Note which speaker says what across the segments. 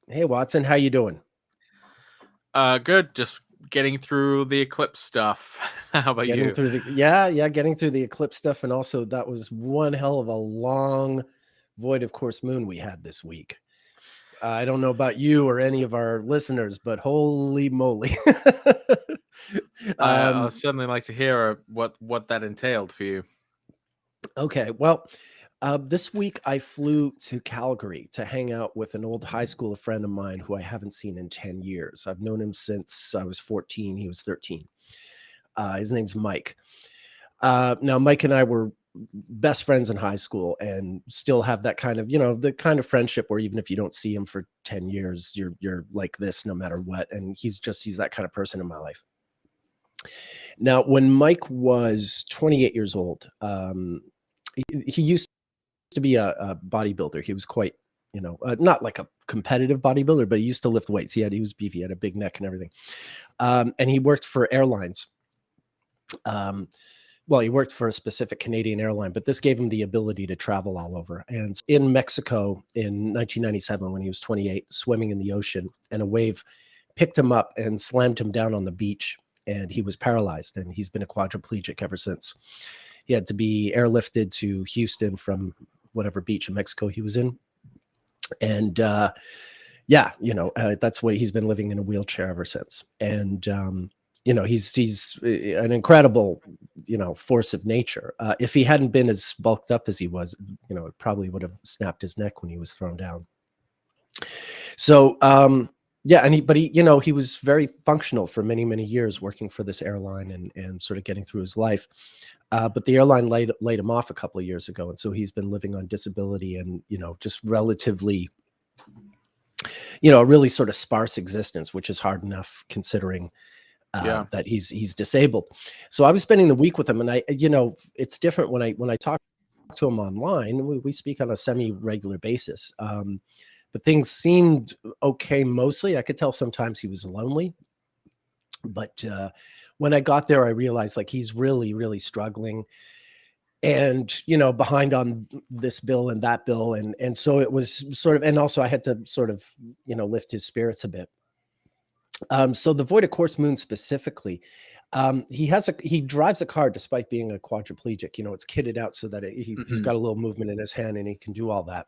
Speaker 1: Hey Watson, how you doing?
Speaker 2: Good. Just getting through the eclipse stuff. How about
Speaker 1: Getting
Speaker 2: you?
Speaker 1: through getting through the eclipse stuff, and also that was one hell of a long void of course moon we had this week. I don't know about you or any of our listeners, but holy moly.
Speaker 2: I'll certainly like to hear what that entailed for you.
Speaker 1: Okay, well, this week I flew to Calgary to hang out with an old high school friend of mine who I haven't seen in 10 years. I've known him since I was 14, he was 13. His name's Mike. Now, Mike and I were best friends in high school and still have that kind of, the kind of friendship where even if you don't see him for 10 years, you're like this no matter what. And he's that kind of person in my life. Now, when Mike was 28 years old, he used to be a bodybuilder. He was quite, not like a competitive bodybuilder, but he used to lift weights. He was beefy, he had a big neck and everything. And he worked for airlines. Well, he worked for a specific Canadian airline, but this gave him the ability to travel all over. And in Mexico in 1997, when he was 28, swimming in the ocean, and a wave picked him up and slammed him down on the beach, and he was paralyzed, and he's been a quadriplegic ever since. He had to be airlifted to Houston from whatever beach in Mexico he was in. And that's what he's been living in a wheelchair ever since. And he's an incredible, force of nature. If he hadn't been as bulked up as he was, it probably would have snapped his neck when he was thrown down. So, he was very functional for many, many years working for this airline and sort of getting through his life. But the airline laid him off a couple of years ago. And so he's been living on disability and, just relatively, a really sort of sparse existence, which is hard enough considering that he's disabled. So I was spending the week with him, and it's different when I talk to him online. We speak on a semi-regular basis, but things seemed okay mostly. I could tell sometimes he was lonely, but when I got there, I realized like he's really, really struggling, and behind on this bill and that bill, and so it was sort of, and also I had to sort of lift his spirits a bit. So the void of course moon specifically, he drives a car despite being a quadriplegic. It's kitted out so that he's got a little movement in his hand and he can do all that.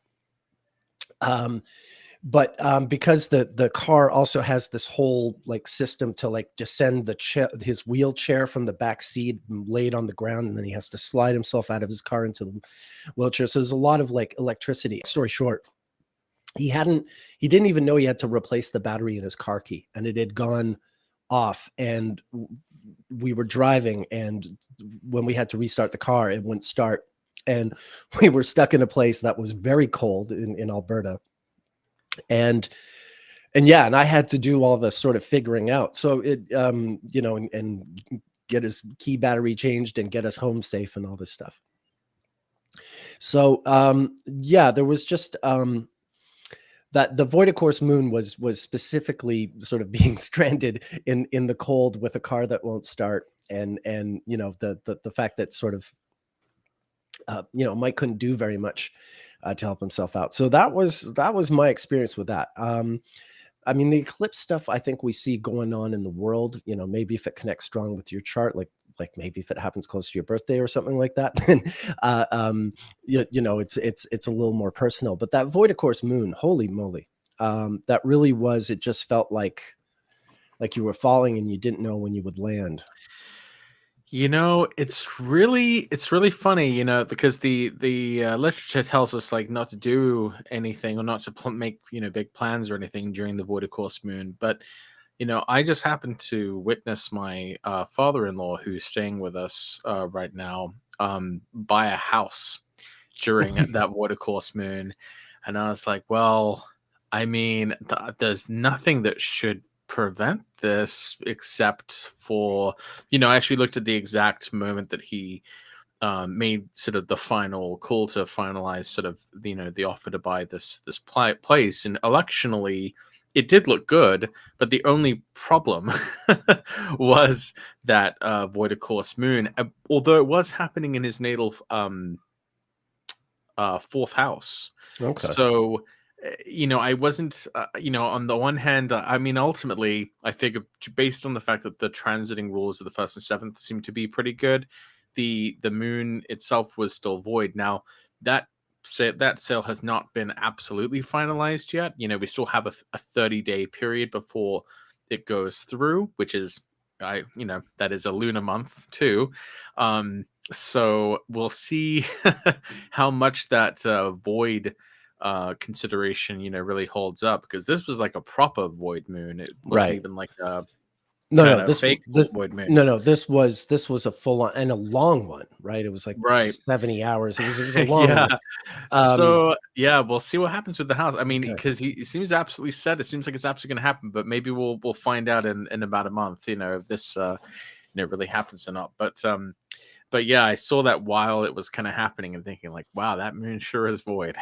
Speaker 1: But because the car also has this whole like system to like descend his wheelchair from the back seat and lay it on the ground, and then he has to slide himself out of his car into the wheelchair. So there's a lot of like electricity. Story short, he didn't even know he had to replace the battery in his car key, and it had gone off, and we were driving, and when we had to restart the car, it wouldn't start, and we were stuck in a place that was very cold in Alberta, and I had to do all the sort of figuring out, so it and get his key battery changed and get us home safe and all this stuff. So there was just that the void of course moon was specifically sort of being stranded in the cold with a car that won't start, and the fact that sort of Mike couldn't do very much to help himself out. So that was my experience with that. I mean, the eclipse stuff I think we see going on in the world, maybe if it connects strong with your chart, like maybe if it happens close to your birthday or something like that, then it's a little more personal. But that void of course moon, holy moly, that really was. It just felt like you were falling and you didn't know when you would land.
Speaker 2: It's really funny, because the literature tells us like not to do anything or not to make big plans or anything during the void of course moon. But I just happened to witness my father-in-law, who's staying with us right now, buy a house during that void of course moon, and I was like, well, I mean, there's nothing that should prevent this except for, I actually looked at the exact moment that he made sort of the final call to finalize sort of the offer to buy this place, and electionally it did look good, but the only problem was that void of course moon, although it was happening in his natal fourth house.
Speaker 1: Okay.
Speaker 2: So I wasn't, on the one hand, I mean, ultimately, I figured based on the fact that the transiting rules of the first and seventh seem to be pretty good, the moon itself was still void. Now that that sale has not been absolutely finalized yet. We still have a 30-day period before it goes through, which is that is a lunar month too. So we'll see how much that void consideration really holds up, because this was like a proper void moon. It wasn't
Speaker 1: Right.
Speaker 2: even like a
Speaker 1: No,
Speaker 2: kind
Speaker 1: no,
Speaker 2: of
Speaker 1: this
Speaker 2: fake
Speaker 1: this
Speaker 2: void moon.
Speaker 1: no, no, this was a full on and a long one, right? It was like
Speaker 2: Right.
Speaker 1: 70 hours. It was a long
Speaker 2: Yeah.
Speaker 1: one. Um,
Speaker 2: So yeah, we'll see what happens with the house. I mean,
Speaker 1: okay.
Speaker 2: because he seems absolutely set. It seems like it's absolutely going to happen, but maybe we'll find out in about a month. If this really happens or not. But yeah, I saw that while it was kind of happening and thinking like, wow, that moon sure is void.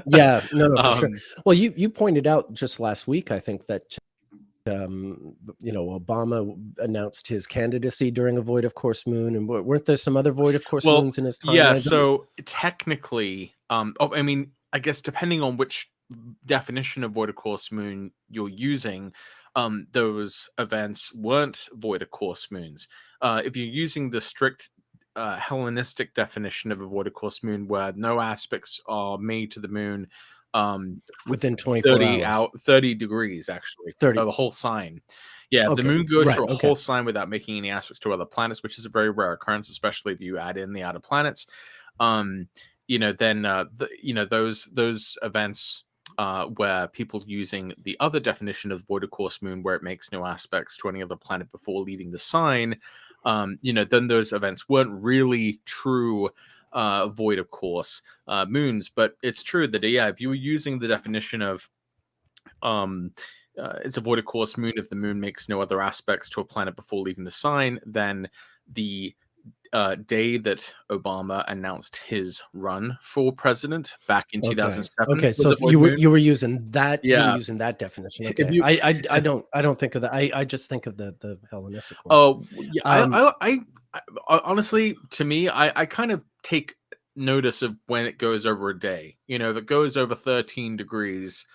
Speaker 1: Yeah, no, no, for sure.
Speaker 2: um,
Speaker 1: Well, you pointed out just last week, I think that Obama announced his candidacy during a void of course moon, and weren't there some other void of course
Speaker 2: Well,
Speaker 1: moons in his
Speaker 2: yeah,
Speaker 1: timeline?
Speaker 2: so technically, I mean, I guess depending on which definition of void of course moon you're using, those events weren't void of course moons. If you're using the strict Hellenistic definition of a void of course moon, where no aspects are made to the moon, for
Speaker 1: Within 24 hours.
Speaker 2: 30 degrees actually,
Speaker 1: 30.
Speaker 2: the whole sign. Yeah, if the
Speaker 1: Okay.
Speaker 2: moon goes
Speaker 1: Right.
Speaker 2: through a
Speaker 1: Okay.
Speaker 2: whole sign without making any aspects to other planets, which is a very rare occurrence, especially if you add in the outer planets, um, then those events where people using the other definition of void of course moon, where it makes no aspects to any other planet before leaving the sign, then those events weren't really true void of course moons. But it's true that if you were using the definition of um, it's a void of course moon if the moon makes no other aspects to a planet before leaving the sign, then the day that Obama announced his run for president back in
Speaker 1: Okay.
Speaker 2: 2007
Speaker 1: Okay.
Speaker 2: was
Speaker 1: So
Speaker 2: a
Speaker 1: if
Speaker 2: void moon.
Speaker 1: you were using
Speaker 2: Yeah,
Speaker 1: that definition.
Speaker 2: if
Speaker 1: Okay.
Speaker 2: you
Speaker 1: I don't think of that. I just think of the Hellenistic one.
Speaker 2: oh yeah,
Speaker 1: Um,
Speaker 2: honestly, to me, I kind of take notice of when it goes over a day. If it goes over 13 degrees,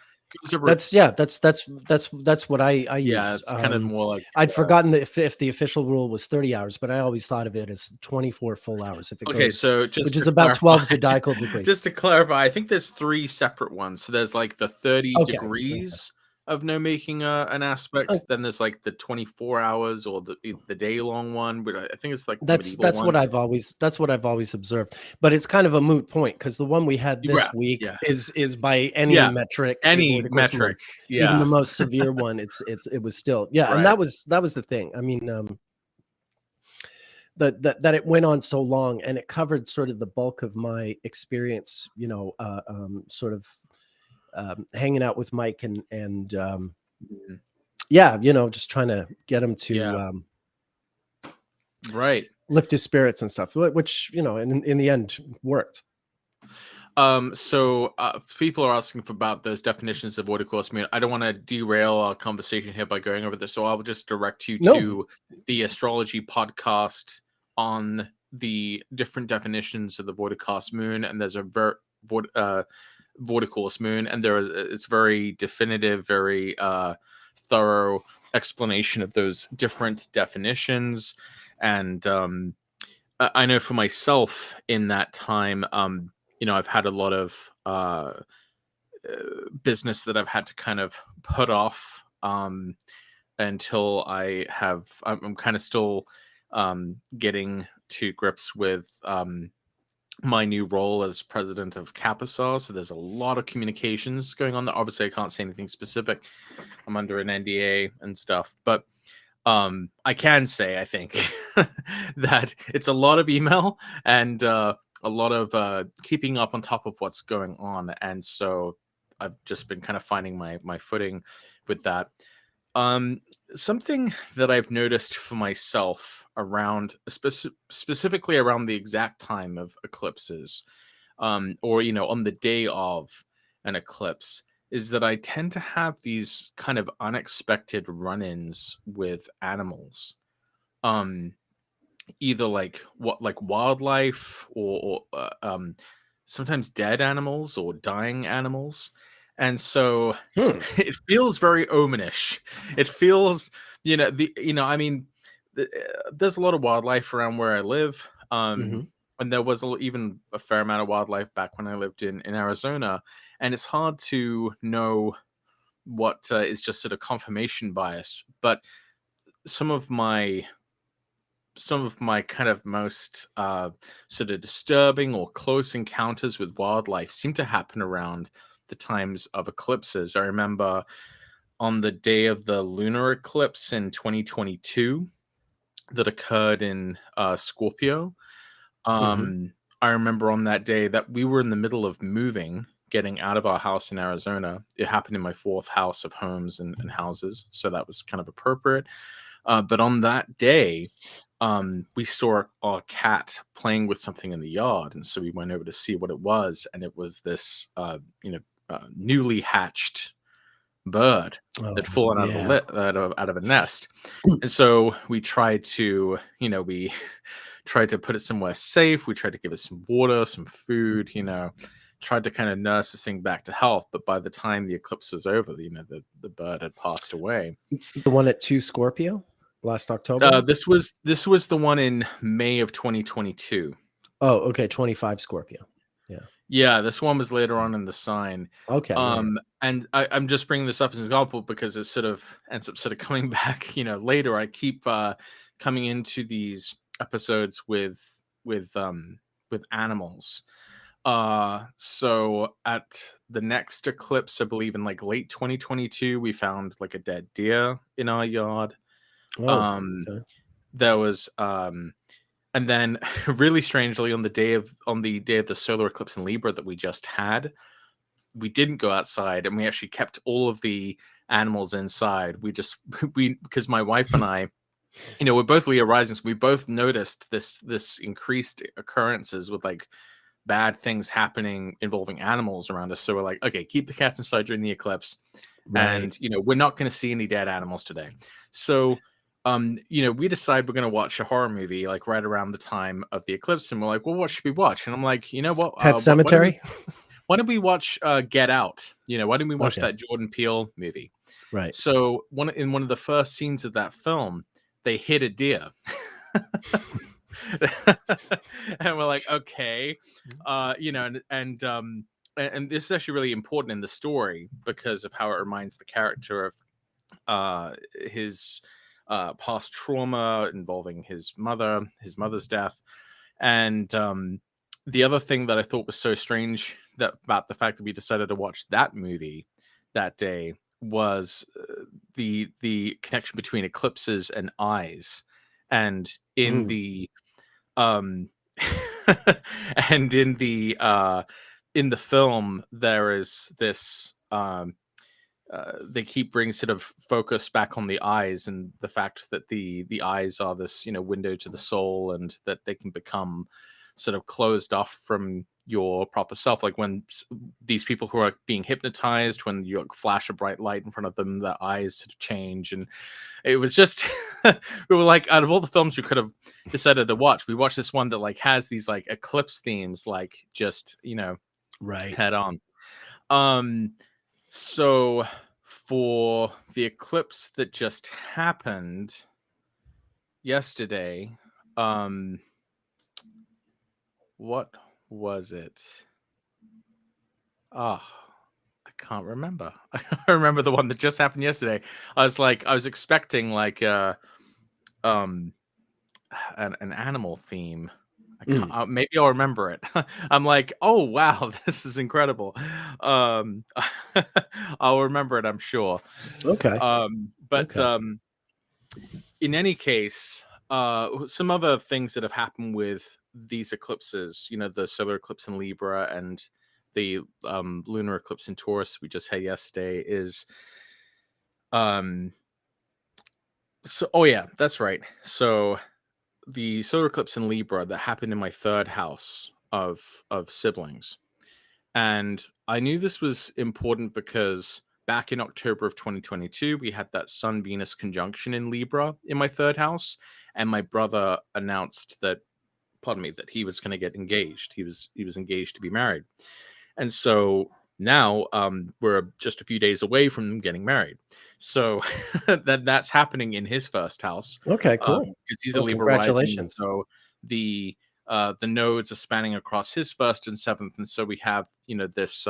Speaker 2: goes over.
Speaker 1: that's what I
Speaker 2: Yeah,
Speaker 1: use.
Speaker 2: it's kind of more like
Speaker 1: I'd forgotten that if the official rule was 30 hours, but I always thought of it as 24 full hours if it
Speaker 2: okay.
Speaker 1: goes,
Speaker 2: So just
Speaker 1: which
Speaker 2: to
Speaker 1: is about
Speaker 2: clarify,
Speaker 1: 12 zodiacal degrees.
Speaker 2: just to clarify, I think there's three separate ones. So there's like the 30
Speaker 1: Okay. Okay.
Speaker 2: degrees of no making an
Speaker 1: Uh,
Speaker 2: aspect. Then there's like the 24 hours or the day long one, but I think it's like the medieval one.
Speaker 1: that's what I've always observed. But it's kind of a moot point because the one we had
Speaker 2: Yeah,
Speaker 1: this week
Speaker 2: yeah,
Speaker 1: is by any
Speaker 2: yeah.
Speaker 1: metric a
Speaker 2: Any
Speaker 1: void of course moon.
Speaker 2: metric,
Speaker 1: Even the
Speaker 2: yeah,
Speaker 1: most severe one, it was still, yeah, and
Speaker 2: right.
Speaker 1: that was the thing. I mean, that it went on so long and it covered sort of the bulk of my experience, sort of hanging out with Mike and
Speaker 2: Mhm.
Speaker 1: yeah, just trying to get him to
Speaker 2: Yeah, right.
Speaker 1: lift his spirits and stuff, which in the end worked.
Speaker 2: So people are asking about those definitions of what a course mean. I don't want to derail our conversation here by going over this, so I'll just direct you
Speaker 1: No,
Speaker 2: to the astrology podcast on the different definitions of the vorticos moon, and there's a vorticos moon, and there is it's very definitive, very thorough explanation of those different definitions. And I know for myself in that time, I've had a lot of business that I've had to kind of put off until I'm kind of still getting to grips with my new role as president of Capasar. So there's a lot of communications going on there. Obviously, I can't say anything specific. I'm under an NDA and stuff, but I can say I think that it's a lot of email and a lot of keeping up on top of what's going on, and so I've just been kind of finding my footing with that. um Something that I've noticed for myself around specifically around the exact time of eclipses, or on the day of an eclipse, is that I tend to have these kind of unexpected run-ins with animals. Um, Either like wildlife or sometimes dead animals or dying animals. And so
Speaker 1: Hmm.
Speaker 2: it feels very omenish. It feels, I mean, there's a lot of wildlife around where I live.
Speaker 1: Mhm.
Speaker 2: And there was even a fair amount of wildlife back when I lived in Arizona. And it's hard to know what is just sort of confirmation bias. But some of my kind of most sort of disturbing or close encounters with wildlife seem to happen around the times of eclipses. I remember on the day of the lunar eclipse in 2022 that occurred in Scorpio.
Speaker 1: Mhm.
Speaker 2: I remember on that day that we were in the middle of moving, getting out of our house in Arizona. It happened in my fourth house of homes and houses, so that was kind of appropriate. But on that day, we saw our cat playing with something in the yard, and so we went over to see what it was, and it was this, newly hatched bird
Speaker 1: Oh,
Speaker 2: that fallen out of
Speaker 1: yeah.
Speaker 2: out of a nest. And so we tried to put it somewhere safe. We tried to give it some water, some food, tried to kind of nurse this thing back to health. But by the time the eclipse was over, the bird had passed away.
Speaker 1: The one at 2 Scorpio last October?
Speaker 2: This was the one in May of 2022.
Speaker 1: Oh, okay, 25 Scorpio. Yeah.
Speaker 2: Yeah, this one was later on in the sign.
Speaker 1: Okay, yeah, yeah.
Speaker 2: And I'm just bringing this up as an example because it sort of ends up sort of coming back, later. I keep coming into these episodes with animals. So at the next eclipse, I believe in like late 2022, we found like a dead deer in our yard.
Speaker 1: Oh,
Speaker 2: Um,
Speaker 1: okay.
Speaker 2: there was and then really strangely on the day of the solar eclipse in Libra that we just had, we didn't go outside and we actually kept all of the animals inside. We just we because my wife and I, we're both Leo risings. We both noticed this increased occurrences with like bad things happening involving animals around us. So we're like, okay, keep the cats inside during the eclipse,
Speaker 1: Right.
Speaker 2: and we're not going to see any dead animals today. So we decide we're going to watch a horror movie like right around the time of the eclipse, and we're like, well, what should we watch? And I'm like, you know what?
Speaker 1: Pet
Speaker 2: Why don't we
Speaker 1: Cemetery?
Speaker 2: watch Get Out? Why don't we watch
Speaker 1: Okay,
Speaker 2: that Jordan Peele movie?
Speaker 1: right.
Speaker 2: So one of the first scenes of that film, they hit a deer. And we're like, okay, and this is actually really important in the story because of how it reminds the character of his past trauma involving his mother's death. And the other thing that I thought was so strange about the fact that we decided to watch that movie that day was the connection between eclipses and eyes. And in
Speaker 1: Mm,
Speaker 2: the um and in the film there is this they keep bringing sort of focus back on the eyes and the fact that the eyes are this window to the soul, and that they can become sort of closed off from your proper self, like when these people who are being hypnotized, when you flash a bright light in front of them, their eyes sort of change. And it was just we were like, out of all the films we could have decided to watch, we watched this one that like has these like eclipse themes, like just
Speaker 1: right.
Speaker 2: head on. um so for the eclipse that just happened yesterday, um what was it? Oh, I can't remember. I remember the one that just happened yesterday. I was expecting like um an animal theme. I can't,
Speaker 1: Mm,
Speaker 2: maybe I'll remember it. I'm like, oh wow, this is incredible. Um, I'll remember it, I'm sure.
Speaker 1: okay,
Speaker 2: But
Speaker 1: okay.
Speaker 2: in any case, some other things that have happened with these eclipses, the solar eclipse in Libra and the lunar eclipse in Taurus we just had yesterday is um so oh yeah, that's right. So the solar eclipse in Libra that happened in my third house of siblings. And I knew this was important because back in October of 2022, we had that Sun Venus conjunction in Libra in my third house. And my brother announced that, pardon me, that he was going to get engaged. He was engaged to be married. And so Now we're just a few days away from getting married, so that's happening in his first house,
Speaker 1: Okay, cool.
Speaker 2: because he's a
Speaker 1: Well,
Speaker 2: Libra rising, and
Speaker 1: congratulations.
Speaker 2: so the nodes are spanning across his first and seventh, and so we have this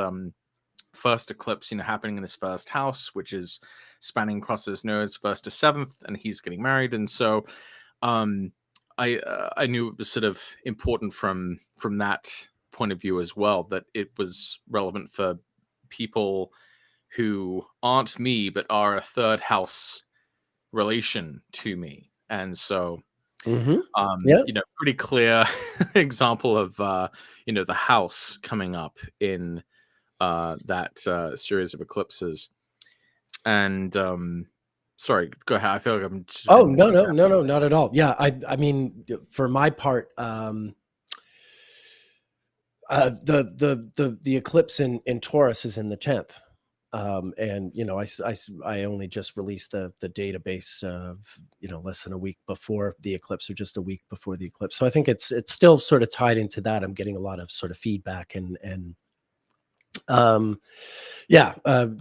Speaker 2: first eclipse happening in his first house, which is spanning across his nodes first to seventh, and he's getting married, and so um, I knew it was sort of important from that point of view as well, that it was relevant for people who aren't me but are a third house relation to me, and so
Speaker 1: Mm-hmm. Yeah.
Speaker 2: pretty clear example of the house coming up in that series of eclipses. And sorry, go ahead. I feel like I'm just
Speaker 1: Oh,
Speaker 2: been
Speaker 1: no, no, no, no, not at all. Yeah, I mean, for my part, the eclipse in Taurus is in the 10th. And I only just released the database of less than a week before the eclipse, or just a week before the eclipse. So I think it's still sort of tied into that. I'm getting a lot of sort of feedback and yeah,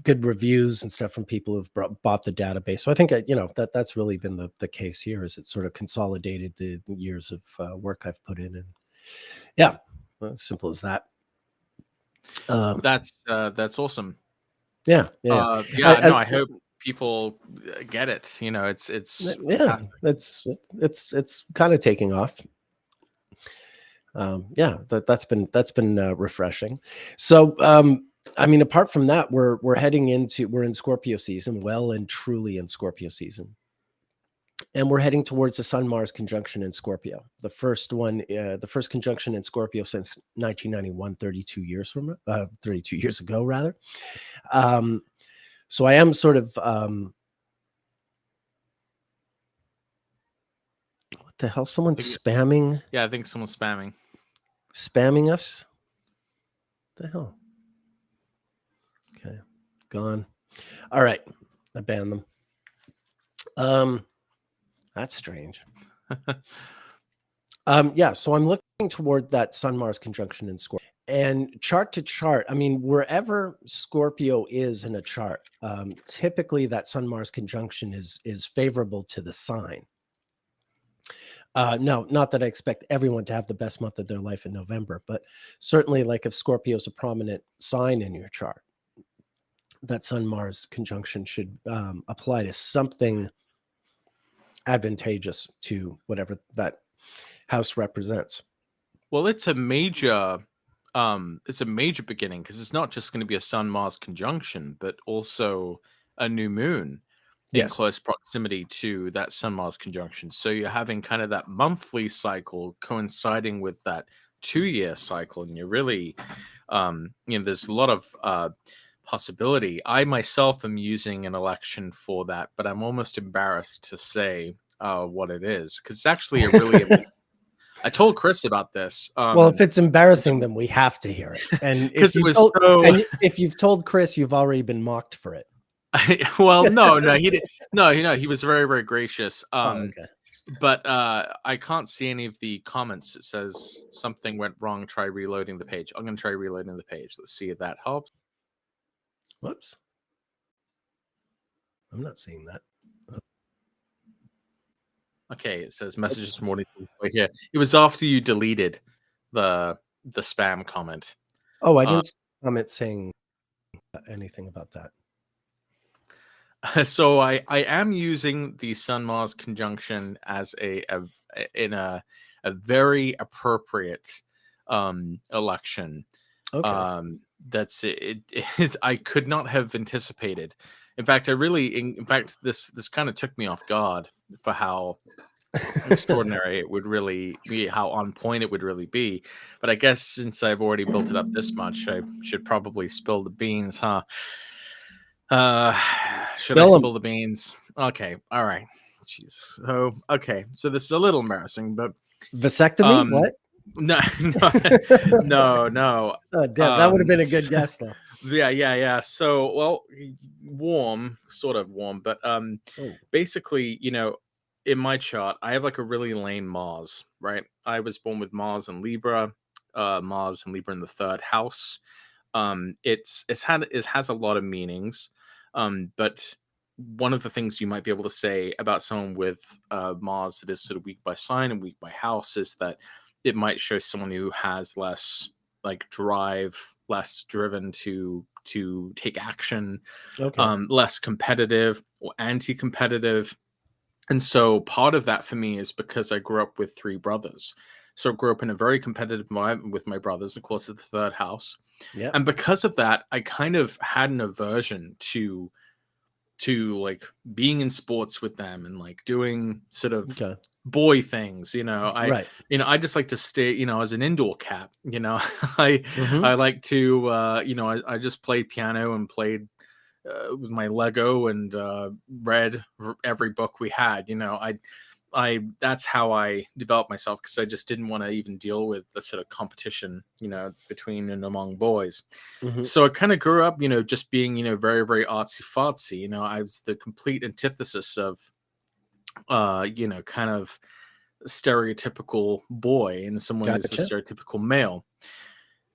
Speaker 1: good reviews and stuff from people who've bought the database. So I think that's really been the case here, is it sort of consolidated the years of work I've put in, and yeah, simple as that.
Speaker 2: That's awesome.
Speaker 1: Yeah, yeah.
Speaker 2: Yeah, no, I hope people get it. It's
Speaker 1: Yeah,
Speaker 2: fantastic.
Speaker 1: it's kind of taking off. Yeah, that's been refreshing. So I mean, apart from that, we're in Scorpio season, well and truly in Scorpio season, and we're heading towards the Sun Mars conjunction in Scorpio. The first conjunction in Scorpio since 1991, 32 years 32 years ago, rather. So I am sort of what the hell? Someone's spamming.
Speaker 2: Yeah, I think someone's
Speaker 1: Spamming us. What the hell? Okay, gone. All right, I banned them. That's strange. Yeah, so I'm looking toward that Sun Mars conjunction in Scorpio, and chart to chart. I mean, wherever Scorpio is in a chart, typically that Sun Mars conjunction is favorable to the sign. No, not that I expect everyone to have the best month of their life in November, but certainly, like, if Scorpio is a prominent sign in your chart, that Sun Mars conjunction should apply to something advantageous to whatever that house represents.
Speaker 2: Well, it's a major beginning, because it's not just going to be a Sun Mars conjunction, but also a new moon in
Speaker 1: Yes.
Speaker 2: close proximity to that Sun Mars conjunction. So you're having kind of that monthly cycle coinciding with that 2-year cycle, and you're really there's a lot of possibility. I myself am using an election for that, but I'm almost embarrassed to say what it is, because it's actually a really amazing. I told Chris about this.
Speaker 1: Well, if it's embarrassing, then we have to hear it. And
Speaker 2: Because it was so.
Speaker 1: and if you've told Chris, you've already been mocked for it.
Speaker 2: Well, no, he did. No, he was very, very gracious.
Speaker 1: Okay.
Speaker 2: But I can't see any of the comments. It says something went wrong. Try reloading the page. I'm going to try reloading the page. Let's see if that helps.
Speaker 1: Whoops. I'm not seeing that.
Speaker 2: Okay, it says messages morning right here. It was after you deleted the spam comment.
Speaker 1: Oh, I didn't comment saying anything about that.
Speaker 2: So I am using the Sun Mars conjunction as a very appropriate election.
Speaker 1: Okay.
Speaker 2: That's it, I could not have anticipated. In fact, this kind of took me off guard for how extraordinary it would really be, how on point it would really be. But I guess since I've already built it up this much, I should probably spill the beans, huh? Should I spill the beans? Okay, all right. Jesus. Oh, okay. So this is a little embarrassing, but
Speaker 1: vasectomy? What?
Speaker 2: No, no.
Speaker 1: Oh, damn, that would have been a good guess, though.
Speaker 2: Yeah. So, well, sort of warm, but basically, in my chart, I have like a really lame Mars, right? I was born with Mars and Libra in the third house. it has a lot of meanings, but one of the things you might be able to say about someone with Mars that is sort of weak by sign and weak by house is that it might show someone who has less like drive, less driven to take action,
Speaker 1: Okay.
Speaker 2: less competitive or anti-competitive. And so part of that for me is because I grew up with three brothers. So I grew up in a very competitive environment with my brothers, of course, at the third house.
Speaker 1: Yeah.
Speaker 2: And because of that, I kind of had an aversion to like being in sports with them and like doing sort of
Speaker 1: Okay.
Speaker 2: boy things.
Speaker 1: Right.
Speaker 2: I just like to stay, as an indoor cat. I
Speaker 1: Hmm.
Speaker 2: I like to I just played piano and played with my Lego and read every book we had. I that's how I developed myself, because I just didn't want to even deal with the sort of competition, between and among boys.
Speaker 1: Hmm.
Speaker 2: So I kind of grew up, just being, very, very artsy fartsy. I was the complete antithesis of, kind of stereotypical boy, and in some ways the
Speaker 1: Gotcha.
Speaker 2: stereotypical male.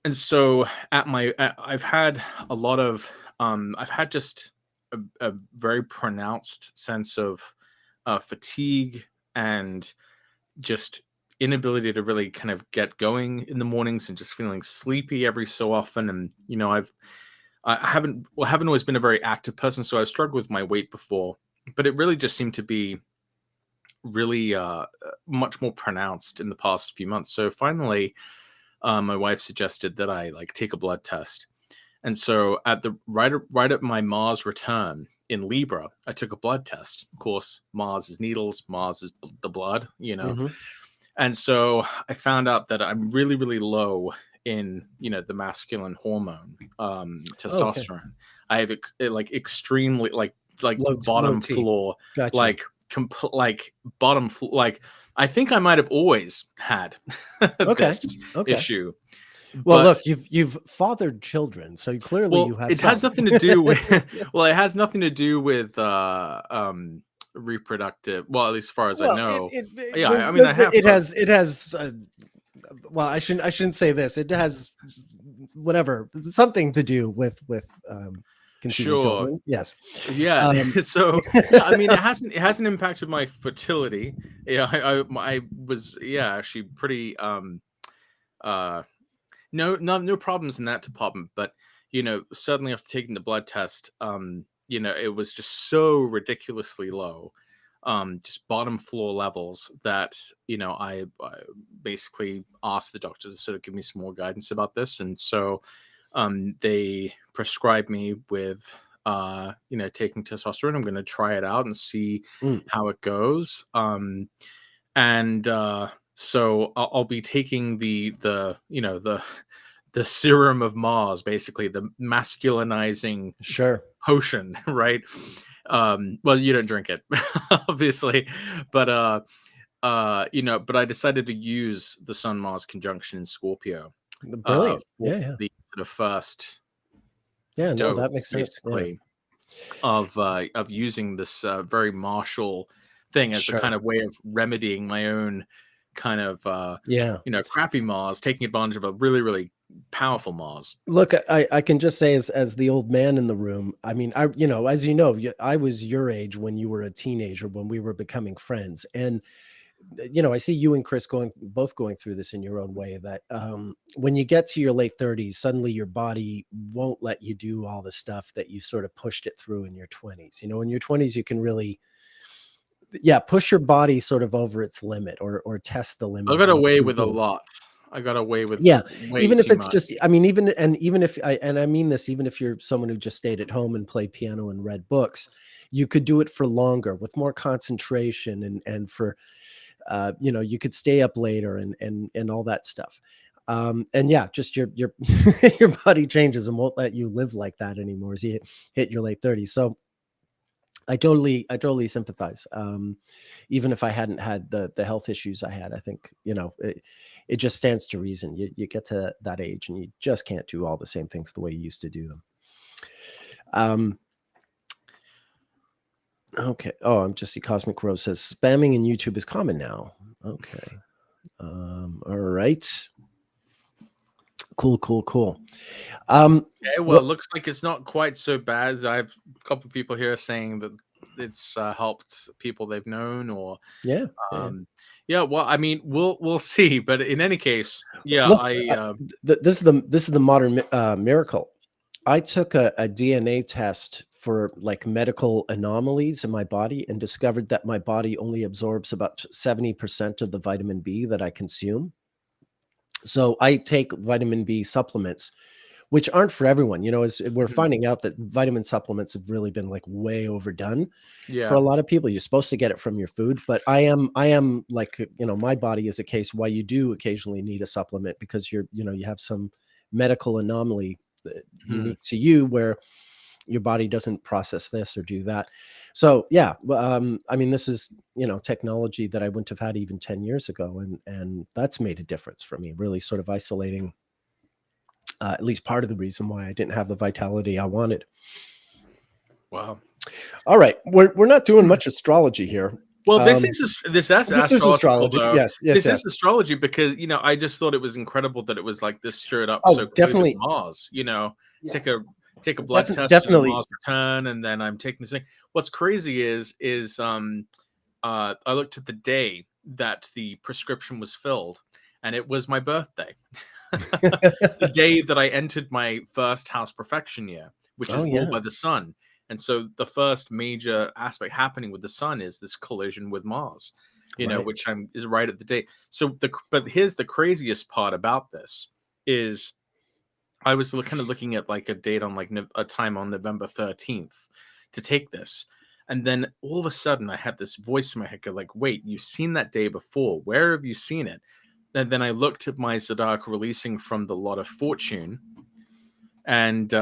Speaker 2: And so I've had a lot of, I've had just a very pronounced sense of fatigue and just inability to really kind of get going in the mornings, and just feeling sleepy every so often. And I haven't always been a very active person, so I've struggled with my weight before, but it really just seemed to be really much more pronounced in the past few months. So finally, my wife suggested that I like take a blood test. And so at the right at my Mars return in Libra, I took a blood test. Of course, Mars is needles, Mars is the blood.
Speaker 1: Hmm.
Speaker 2: And so I found out that I'm really, really low in, the masculine hormone,
Speaker 1: Okay.
Speaker 2: testosterone. I have like extremely like
Speaker 1: Low
Speaker 2: bottom
Speaker 1: T.
Speaker 2: floor,
Speaker 1: Gotcha.
Speaker 2: like like bottom floor. Like I think I might have always had
Speaker 1: Okay.
Speaker 2: this
Speaker 1: Okay.
Speaker 2: issue,
Speaker 1: Well,
Speaker 2: but
Speaker 1: look, you've fathered children, so clearly you
Speaker 2: well,
Speaker 1: have
Speaker 2: it has
Speaker 1: some.
Speaker 2: nothing to do with well, it has nothing to do with reproductive. Well, at least as far as I
Speaker 1: Well,
Speaker 2: know. Yeah,
Speaker 1: there's
Speaker 2: I mean, I have
Speaker 1: it has well, I shouldn't say this. It has whatever something to do with conceiving
Speaker 2: sure.
Speaker 1: children. Yes.
Speaker 2: Yeah.
Speaker 1: Um,
Speaker 2: So yeah, I mean, it hasn't impacted my fertility. Yeah, I was, yeah, actually pretty uh no problems in that department. But suddenly after taking the blood test, it was just so ridiculously low, just bottom floor levels, that I basically asked the doctor to sort of give me some more guidance about this. And so they prescribed me with taking testosterone. I'm going to try it out and see
Speaker 1: mm,
Speaker 2: how it goes. And so I'll be taking the serum of Mars, basically the masculinizing
Speaker 1: sure.
Speaker 2: potion, right? Well, you don't drink it, obviously, but but I decided to use the Sun Mars conjunction in Scorpio
Speaker 1: Brilliant.
Speaker 2: for
Speaker 1: Yeah, yeah.
Speaker 2: the sort of first
Speaker 1: Yeah, no, that
Speaker 2: dose,
Speaker 1: makes sense. Yeah.
Speaker 2: basically, of using this very martial thing as a kind
Speaker 1: Sure.
Speaker 2: of way of remedying my own kind of
Speaker 1: Yeah.
Speaker 2: crappy Mars, taking advantage of a really, really powerful Mars.
Speaker 1: Look, I can just say, as the old man in the room, I mean, as you know, I was your age when you were a teenager, when we were becoming friends. And I see you and Chris both going through this in your own way, that when you get to your late 30s, suddenly your body won't let you do all the stuff that you sort of pushed it through in your 20s. In your 20s, you can really, yeah, push your body sort of over its limit, or test the
Speaker 2: I
Speaker 1: limit of
Speaker 2: got
Speaker 1: what
Speaker 2: away
Speaker 1: you
Speaker 2: with a
Speaker 1: do.
Speaker 2: lot. I got away with
Speaker 1: Yeah,
Speaker 2: way
Speaker 1: even if
Speaker 2: too
Speaker 1: it's
Speaker 2: much.
Speaker 1: just, I mean, even if I mean this, even if you're someone who just stayed at home and played piano and read books, you could do it for longer with more concentration, and for you could stay up later, and all that stuff. And yeah, just your your body changes and won't let you live like that anymore as you hit your late 30s. So I totally sympathize. Even if I hadn't had the health issues I had, I think it just stands to reason. You get to that age and you just can't do all the same things the way you used to do them. Um, okay. Oh, I'm just see Cosmic Rose says spamming in YouTube is common now. Okay. All right. Cool. Um,
Speaker 2: Okay, well,
Speaker 1: well,
Speaker 2: it looks like it's not quite so bad. I have a couple of people here saying that it's helped people they've known, or
Speaker 1: yeah.
Speaker 2: yeah. Well, I mean, we'll see. But in any case, yeah,
Speaker 1: Look,
Speaker 2: I
Speaker 1: this is the modern miracle. I took a DNA test for like medical anomalies in my body and discovered that my body only absorbs about 70% of the vitamin B that I consume. So I take vitamin B supplements, which aren't for everyone. You know, as we're
Speaker 2: mhm,
Speaker 1: finding out that vitamin supplements have really been like way overdone for
Speaker 2: yeah.
Speaker 1: a lot of people. You're supposed to get it from your food, but I am like, my body is a case why you do occasionally need a supplement because you have some medical anomaly
Speaker 2: Mhm.
Speaker 1: unique to you where your body doesn't process this or do that. So yeah, I mean, this is technology that I wouldn't have had even 10 years ago, and that's made a difference for me. Really, sort of isolating at least part of the reason why I didn't have the vitality I wanted.
Speaker 2: Wow.
Speaker 1: All right, we're not doing much astrology here.
Speaker 2: Well,
Speaker 1: Um,
Speaker 2: that's
Speaker 1: this is
Speaker 2: astrological
Speaker 1: astrology.
Speaker 2: though.
Speaker 1: Yes.
Speaker 2: This is astrology because I just thought it was incredible that it was like this stirred up so
Speaker 1: Oh,
Speaker 2: clearly with
Speaker 1: definitely.
Speaker 2: Mars.
Speaker 1: Yeah,
Speaker 2: Take a blood test and a
Speaker 1: definitely.
Speaker 2: Mars return, and then I'm taking this thing. What's crazy is I looked at the day that the prescription was filled, and it was my birthday. The day that I entered my first house perfection year, which
Speaker 1: Oh
Speaker 2: is ruled
Speaker 1: yeah,
Speaker 2: by the sun. And so the first major aspect happening with the sun is this collision with Mars,
Speaker 1: right.
Speaker 2: which is right at the date. But here's the craziest part about this is I was kind of looking at like a date on like a time on November 13th to take this. And then all of a sudden I had this voice in my head go like, wait, you've seen that day before. Where have you seen it? And then I looked at my zodiacal releasing from the Lot of Fortune, and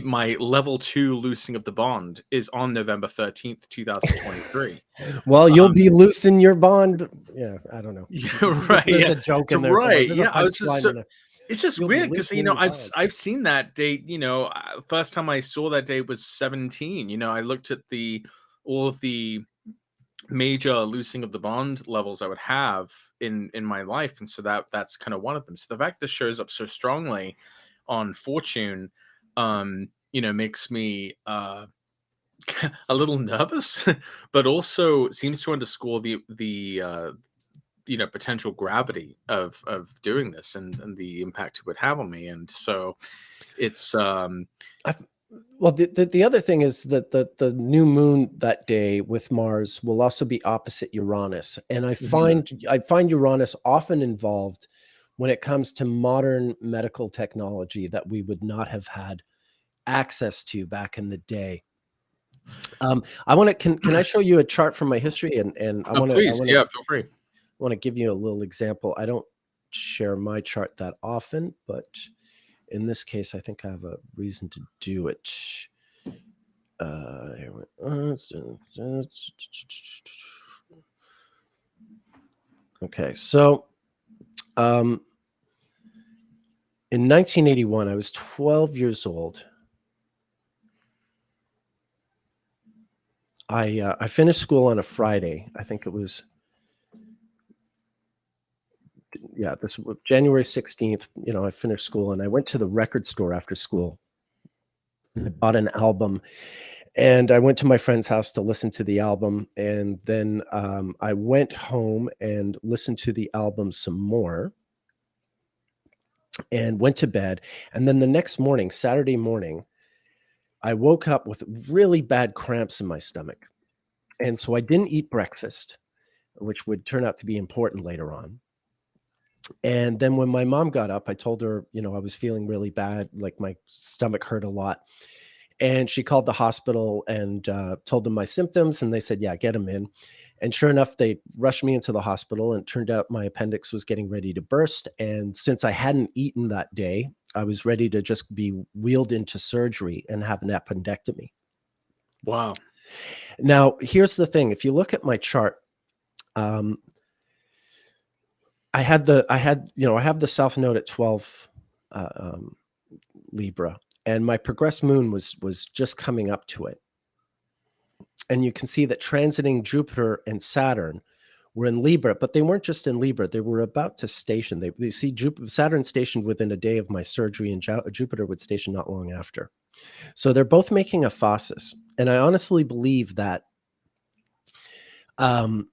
Speaker 2: my level 2 loosing of the bond is on November 13th, 2023.
Speaker 1: Well, you'll
Speaker 2: Um,
Speaker 1: be loosing your bond. Yeah, I don't know.
Speaker 2: yeah,
Speaker 1: There's,
Speaker 2: right.
Speaker 1: there's
Speaker 2: Yeah.
Speaker 1: a joke
Speaker 2: So
Speaker 1: in there somewhere.
Speaker 2: right.
Speaker 1: There's a
Speaker 2: Yeah. I was
Speaker 1: punchline in there.
Speaker 2: it's just
Speaker 1: You'll be
Speaker 2: weird because
Speaker 1: loosening your bond.
Speaker 2: I've seen that date. First time I saw that date was 17. I looked at all of the major loosing of the bond levels I would have in my life, and so that's kind of one of them. So the fact this shows up so strongly on Fortune, makes me a little nervous, but also seems to underscore the potential gravity of doing this, and the impact it would have on me. And so it's
Speaker 1: I Well, the other thing is that the new moon that day with Mars will also be opposite Uranus, and
Speaker 2: mhm.
Speaker 1: I find Uranus often involved when it comes to modern medical technology that we would not have had access to back in the day. I want to can I show you a chart from my history, and
Speaker 2: Please, yeah, feel free.
Speaker 1: want to give you a little example. I don't share my chart that often, but in this case, I think I have a reason to do it. Here okay, so um, in 1981, I was 12 years old. I finished school on a Friday. I think it was this January 16th. I finished school and I went to the record store after school. I bought an album and I went to my friend's house to listen to the album. And then I went home and listened to the album some more and went to bed. And then the next morning, Saturday morning, I woke up with really bad cramps in my stomach. And so I didn't eat breakfast, which would turn out to be important later on. And then when my mom got up, I told her, I was feeling really bad, like my stomach hurt a lot. And she called the hospital and told them my symptoms. And they said, yeah, get them in. And sure enough, they rushed me into the hospital. And it turned out my appendix was getting ready to burst. And since I hadn't eaten that day, I was ready to just be wheeled into surgery and have an appendectomy.
Speaker 2: Wow.
Speaker 1: Now, here's the thing. If you look at my chart, I have the South Node at 12 Libra, and my progressed moon was just coming up to it. And you can see that transiting Jupiter and Saturn were in Libra, but they weren't just in Libra. They were about to station. They see Saturn stationed within a day of my surgery, and Jupiter would station not long after. So they're both making a phasis. And I honestly believe that um,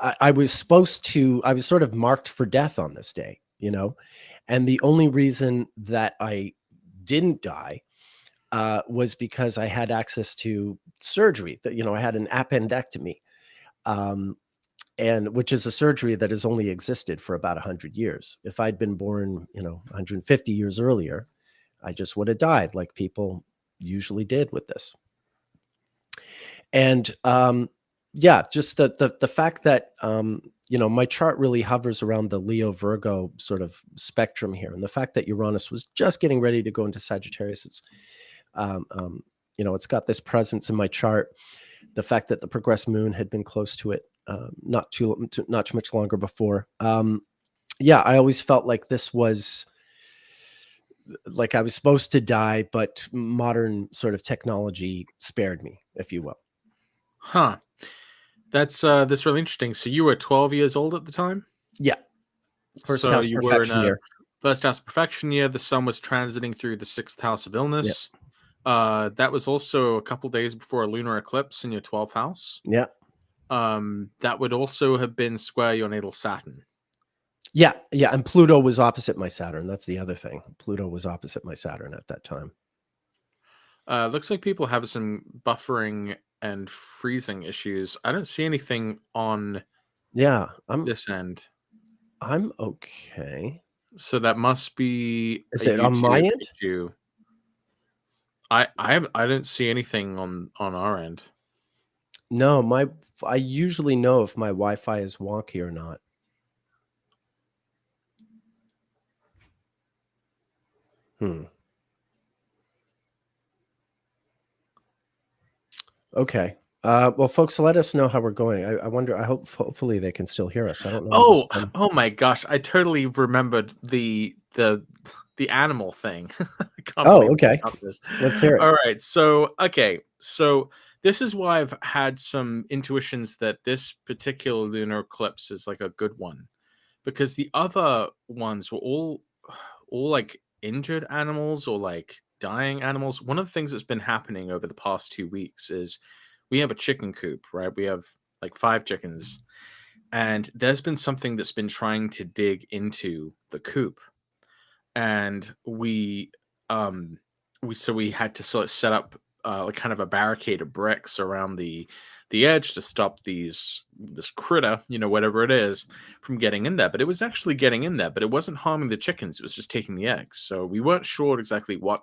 Speaker 1: I was I was sort of marked for death on this day, you know? And the only reason that I didn't die was because I had access to surgery. That, I had an appendectomy, um, and which is a surgery that has only existed for about 100 years. If I'd been born, 150 years earlier, I just would have died like people usually did with this. And yeah, just the fact that my chart really hovers around the Leo Virgo sort of spectrum here, and the fact that Uranus was just getting ready to go into Sagittarius, it's got this presence in my chart. The fact that the progressed moon had been close to it not too much longer before. Yeah, I always felt like this was like I was supposed to die, but modern sort of technology spared me, if you will.
Speaker 2: Huh. That's really interesting. So you were 12 years old at the time?
Speaker 1: Yeah. First
Speaker 2: So
Speaker 1: house
Speaker 2: you were in
Speaker 1: perfection
Speaker 2: a
Speaker 1: year.
Speaker 2: first house perfection year. The sun was transiting through the sixth house of
Speaker 1: Yeah.
Speaker 2: illness. That was also a couple days before a lunar eclipse in your 12th house.
Speaker 1: Yeah.
Speaker 2: That would also have been square your natal Saturn.
Speaker 1: Yeah. Yeah. And Pluto was opposite my Saturn. That's the other thing. Pluto was opposite my Saturn at that time.
Speaker 2: Looks like people have some buffering and freezing issues. I don't see anything on
Speaker 1: Yeah.
Speaker 2: this end.
Speaker 1: I'm okay.
Speaker 2: So that must be
Speaker 1: Is
Speaker 2: a
Speaker 1: it on my
Speaker 2: YouTube
Speaker 1: end?
Speaker 2: issue. I don't see anything on our end.
Speaker 1: No, I usually know if my Wi-Fi is wonky or not. Okay. Well, folks, let us know how we're going. I wonder. Hopefully they can still hear us. I don't know.
Speaker 2: Oh, oh my gosh! I totally remembered the animal thing. I can't believe
Speaker 1: okay.
Speaker 2: I got this.
Speaker 1: Let's hear it.
Speaker 2: All right, so this is why I've had some intuitions that this particular lunar eclipse is like a good one, because the other ones were all like injured animals or like dying animals. One of the things that's been happening over the past 2 weeks is we have a chicken coop, right? We have like 5 chickens, and there's been something that's been trying to dig into the coop, and we had to sort of set up like kind of a barricade of bricks around the edge to stop this critter, whatever it is, from getting in there. But it was actually getting in there, but it wasn't harming the chickens. It was just taking the eggs. So we weren't sure exactly what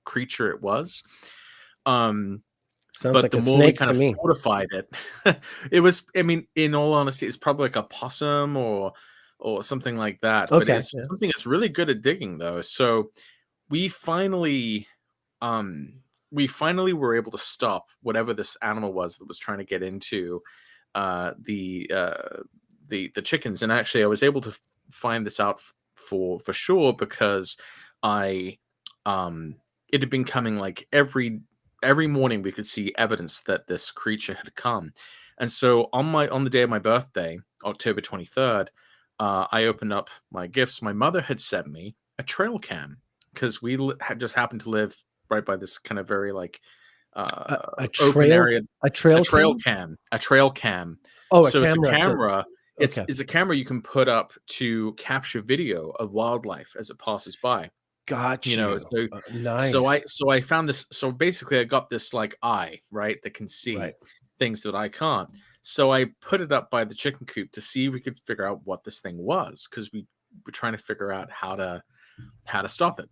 Speaker 2: creature it was.
Speaker 1: Sounds
Speaker 2: But
Speaker 1: like
Speaker 2: the
Speaker 1: a
Speaker 2: more we
Speaker 1: snake
Speaker 2: kind
Speaker 1: to
Speaker 2: of
Speaker 1: me.
Speaker 2: fortified it, it was, I mean, in all honesty, it's probably like a possum or something like that. But
Speaker 1: Okay.
Speaker 2: it's
Speaker 1: Yeah.
Speaker 2: something that's really good at digging, though. So we finally um were able to stop whatever this animal was that was trying to get into the chickens. And actually I was able to find this out for sure, because I it had been coming like every morning. We could see evidence that this creature had come. And so on the day of my birthday, October 23rd, I opened up my gifts. My mother had sent me a trail cam, because we had just happened to live right by this kind of very like
Speaker 1: A
Speaker 2: open
Speaker 1: trail.
Speaker 2: area.
Speaker 1: A trail
Speaker 2: A trail cam.
Speaker 1: Oh, a
Speaker 2: So it's a
Speaker 1: camera.
Speaker 2: camera.
Speaker 1: Okay.
Speaker 2: It's a camera you can put up to capture video of wildlife as it passes by.
Speaker 1: Got you.
Speaker 2: So
Speaker 1: Nice.
Speaker 2: I found this. So basically, I got this like eye, right, that can see
Speaker 1: Right.
Speaker 2: things that I can't. So I put it up by the chicken coop to see if we could figure out what this thing was, because we were trying to figure out how to stop it,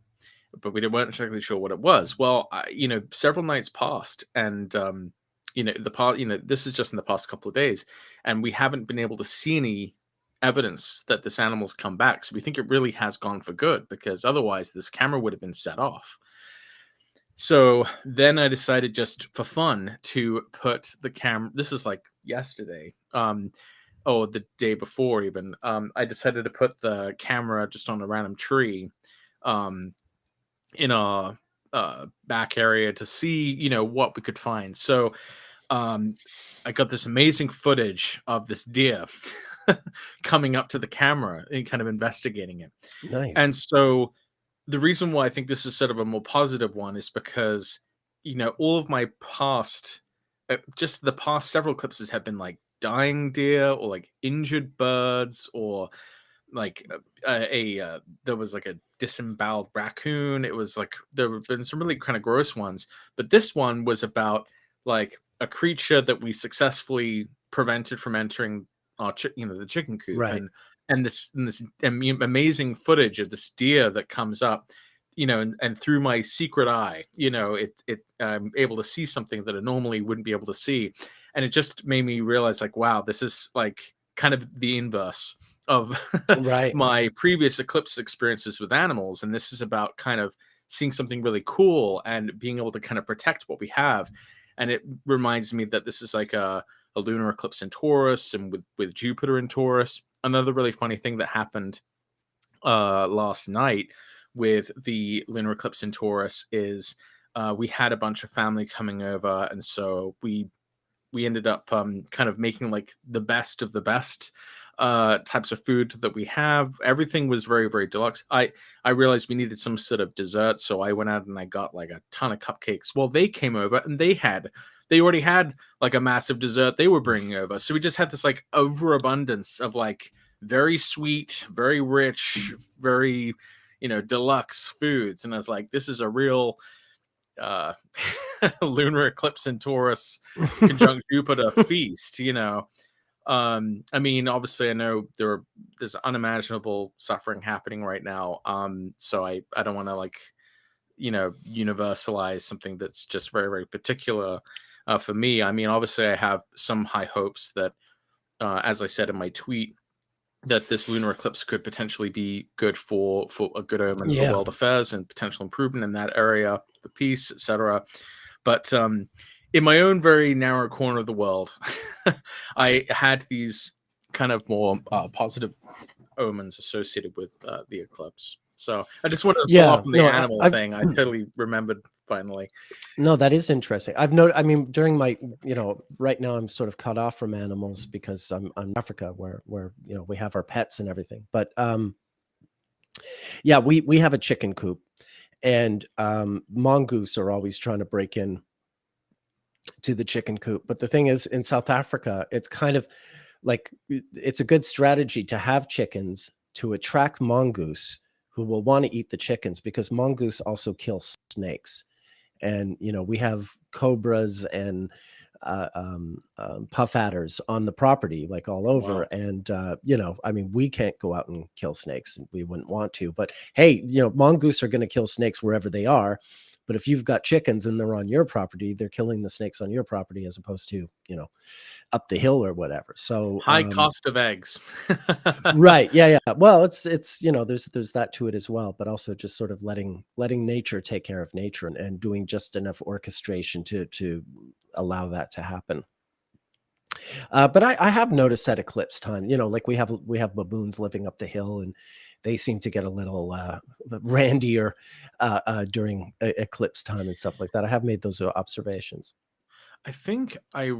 Speaker 2: but we weren't exactly sure what it was. Well, several nights passed, and this is just in the past couple of days, and we haven't been able to see any evidence that this animal's come back. So we think it really has gone for good, because otherwise this camera would have been set off. So then I decided, just for fun, to put the camera. This is like yesterday. The day before even. I decided to put the camera just on a random tree, in a back area to see, what we could find. So I got this amazing footage of this deer coming up to the camera and kind of investigating it.
Speaker 1: Nice.
Speaker 2: And so the reason why I think this is sort of a more positive one is because, all of my past, just the past several eclipses have been like dying deer or like injured birds or like there was like a disemboweled raccoon. It was like there have been some really kind of gross ones, but this one was about like a creature that we successfully prevented from entering our the chicken coop,
Speaker 1: Right.
Speaker 2: and this amazing footage of this deer that comes up, and through my secret eye, I'm able to see something that I normally wouldn't be able to see, and it just made me realize like, wow, this is like kind of the inverse of
Speaker 1: Right.
Speaker 2: my previous eclipse experiences with animals, and this is about kind of seeing something really cool and being able to kind of protect what we have. And it reminds me that this is like a lunar eclipse in Taurus, and with Jupiter in Taurus. Another really funny thing that happened last night with the lunar eclipse in Taurus is we had a bunch of family coming over, and so we ended up kind of making like the best of the best types of food that we have. Everything was very, very deluxe. I realized we needed some sort of dessert, so I went out and I got like a ton of cupcakes. Well, they came over and they already had like a massive dessert they were bringing over. So we just had this like overabundance of like very sweet, very rich, very deluxe foods. And I was like, this is a real uh lunar eclipse in Taurus conjunct Jupiter feast. I mean, obviously I know there's unimaginable suffering happening right now, so I don't want to like universalize something that's just very, very particular for me. I mean, obviously I have some high hopes that as I said in my tweet, that this lunar eclipse could potentially be good for a good omen for
Speaker 1: Yeah.
Speaker 2: world affairs and potential improvement in that area, the peace, etc. But in my own very narrow corner of the world, I had these kind of more positive omens associated with the eclipse. So I just wanted to follow
Speaker 1: Yeah.
Speaker 2: up on the
Speaker 1: No,
Speaker 2: animal
Speaker 1: I've
Speaker 2: thing. I totally remembered finally.
Speaker 1: no, that is interesting. I've noted. I mean, during my, right now I'm sort of cut off from animals because I'm in Africa where we have our pets and everything. But yeah, we have a chicken coop, and mongoose are always trying to break in to the chicken coop. But the thing is, in South Africa, it's kind of like it's a good strategy to have chickens to attract mongoose who will want to eat the chickens, because mongoose also kill snakes. And we have cobras and puff adders on the property, like all over.
Speaker 2: Wow.
Speaker 1: And I mean, we can't go out and kill snakes, and we wouldn't want to. But hey, mongoose are going to kill snakes wherever they are. But if you've got chickens and they're on your property, they're killing the snakes on your property, as opposed to up the hill or whatever. So
Speaker 2: High cost of eggs.
Speaker 1: right, yeah, yeah. Well, it's there's that to it as well, but also just sort of letting nature take care of nature, and doing just enough orchestration to allow that to happen. But I have noticed that eclipse time, like we have baboons living up the hill, and they seem to get a little randier during eclipse time and stuff like that. I have made those observations.
Speaker 2: I think I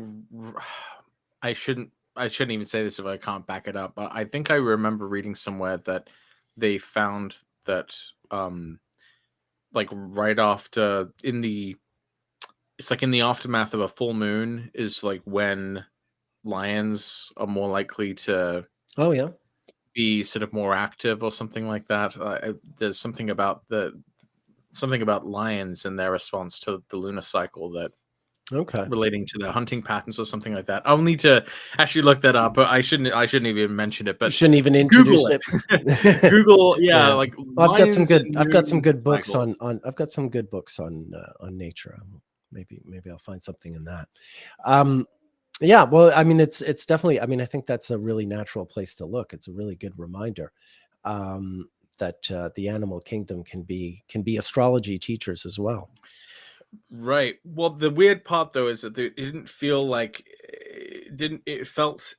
Speaker 2: shouldn't even say this if I can't back it up, but I think I remember reading somewhere that they found that like right after it's like in the aftermath of a full moon is like when lions are more likely to
Speaker 1: Oh yeah.
Speaker 2: be sort of more active or something like that. There's something about lions and their response to the lunar cycle that
Speaker 1: Okay.
Speaker 2: relating to their hunting patterns or something like that. I'll need to actually look that up, but I shouldn't even mention it,
Speaker 1: You
Speaker 2: but
Speaker 1: shouldn't even
Speaker 2: Google
Speaker 1: introduce
Speaker 2: it.
Speaker 1: it.
Speaker 2: Google, yeah,
Speaker 1: Yeah.
Speaker 2: like
Speaker 1: Well,
Speaker 2: lions and
Speaker 1: I've got some
Speaker 2: moon
Speaker 1: good books
Speaker 2: cycles.
Speaker 1: I've got some good books on nature. Maybe I'll find something in that. Um, yeah, well, I mean, it's definitely. I mean, I think that's a really natural place to look. It's a really good reminder um, that the animal kingdom can be astrology teachers as well.
Speaker 2: Right. Well, the weird part though is that it didn't feel like it felt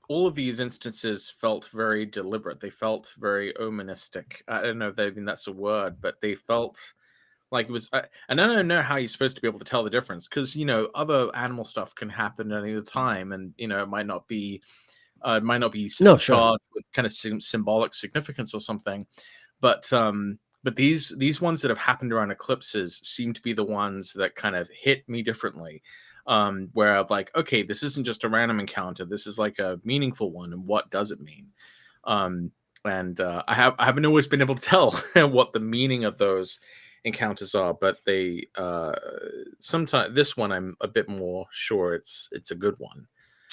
Speaker 2: all of these instances felt very deliberate. They felt very omenistic. I don't know if even that's a word, but they felt Like it was, and I don't know how you're supposed to be able to tell the difference because other animal stuff can happen at any time, and it might not be
Speaker 1: No, sure.
Speaker 2: charged with kind of symbolic significance or something. But these ones that have happened around eclipses seem to be the ones that kind of hit me differently. Where I'm like, okay, this isn't just a random encounter. This is like a meaningful one, and what does it mean? And I haven't always been able to tell what the meaning of those encounters are, but they sometimes this one I'm a bit more sure it's a good one.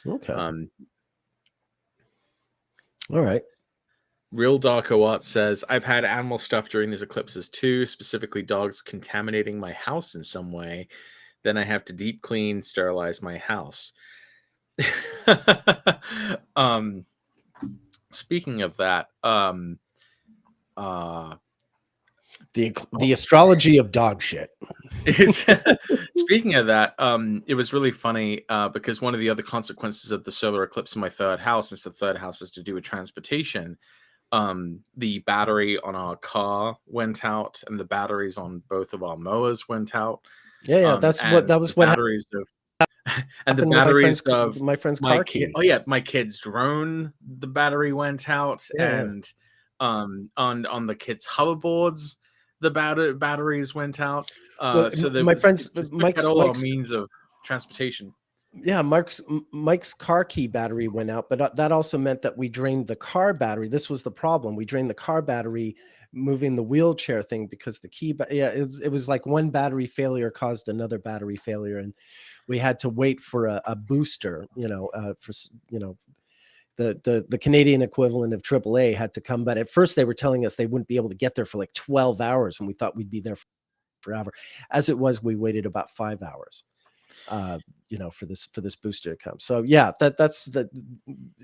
Speaker 1: Okay.
Speaker 2: Um,
Speaker 1: All right.
Speaker 2: Real Darko Art says, I've had animal stuff during these eclipses too, specifically dogs contaminating my house in some way. Then I have to deep clean, sterilize my house. Speaking of that,
Speaker 1: the astrology of dog shit.
Speaker 2: Speaking of that, it was really funny because one of the other consequences of the solar eclipse in my third house, since the third house is to do with transportation, the battery on our car went out, and the batteries on both of our mowers went out.
Speaker 1: Yeah, that was what
Speaker 2: batteries of and the
Speaker 1: happened
Speaker 2: batteries
Speaker 1: with my friend's car key.
Speaker 2: my kid's drone, the battery went out, and on the kids' hoverboards, the batteries went out. So
Speaker 1: my friend's
Speaker 2: Mike's all our means of transportation.
Speaker 1: Yeah, Mike's car key battery went out, but that also meant that we drained the car battery. This was the problem. We drained the car battery, moving the wheelchair thing because the key. It was like one battery failure caused another battery failure, and we had to wait for a booster. The Canadian equivalent of AAA had to come. But at first, they were telling us they wouldn't be able to get there for like 12 hours, and we thought we'd be there forever. As it was, we waited about 5 hours. For this booster to come. So yeah, that's the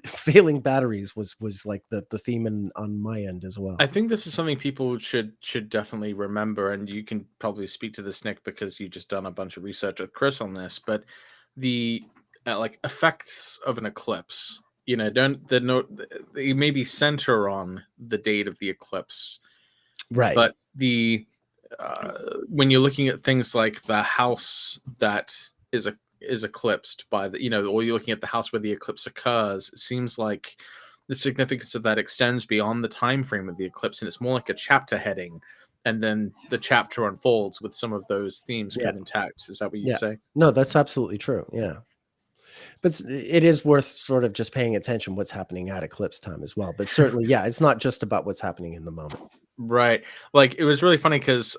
Speaker 1: failing batteries was like the theme on my end as well.
Speaker 2: I think this is something people should definitely remember, and you can probably speak to this, Nick, because you've just done a bunch of research with Chris on this. But the effects of an eclipse, they maybe center on the date of the eclipse,
Speaker 1: right?
Speaker 2: But when you're looking at things like the house that is eclipsed by or you're looking at the house where the eclipse occurs, it seems like the significance of that extends beyond the time frame of the eclipse, and it's more like a chapter heading, and then the chapter unfolds with some of those themes kept intact. Is that what you'd say?
Speaker 1: No, that's absolutely true. Yeah, but it is worth sort of just paying attention what's happening at eclipse time as well. But certainly, yeah, it's not just about what's happening in the moment.
Speaker 2: Right. Like it was really funny because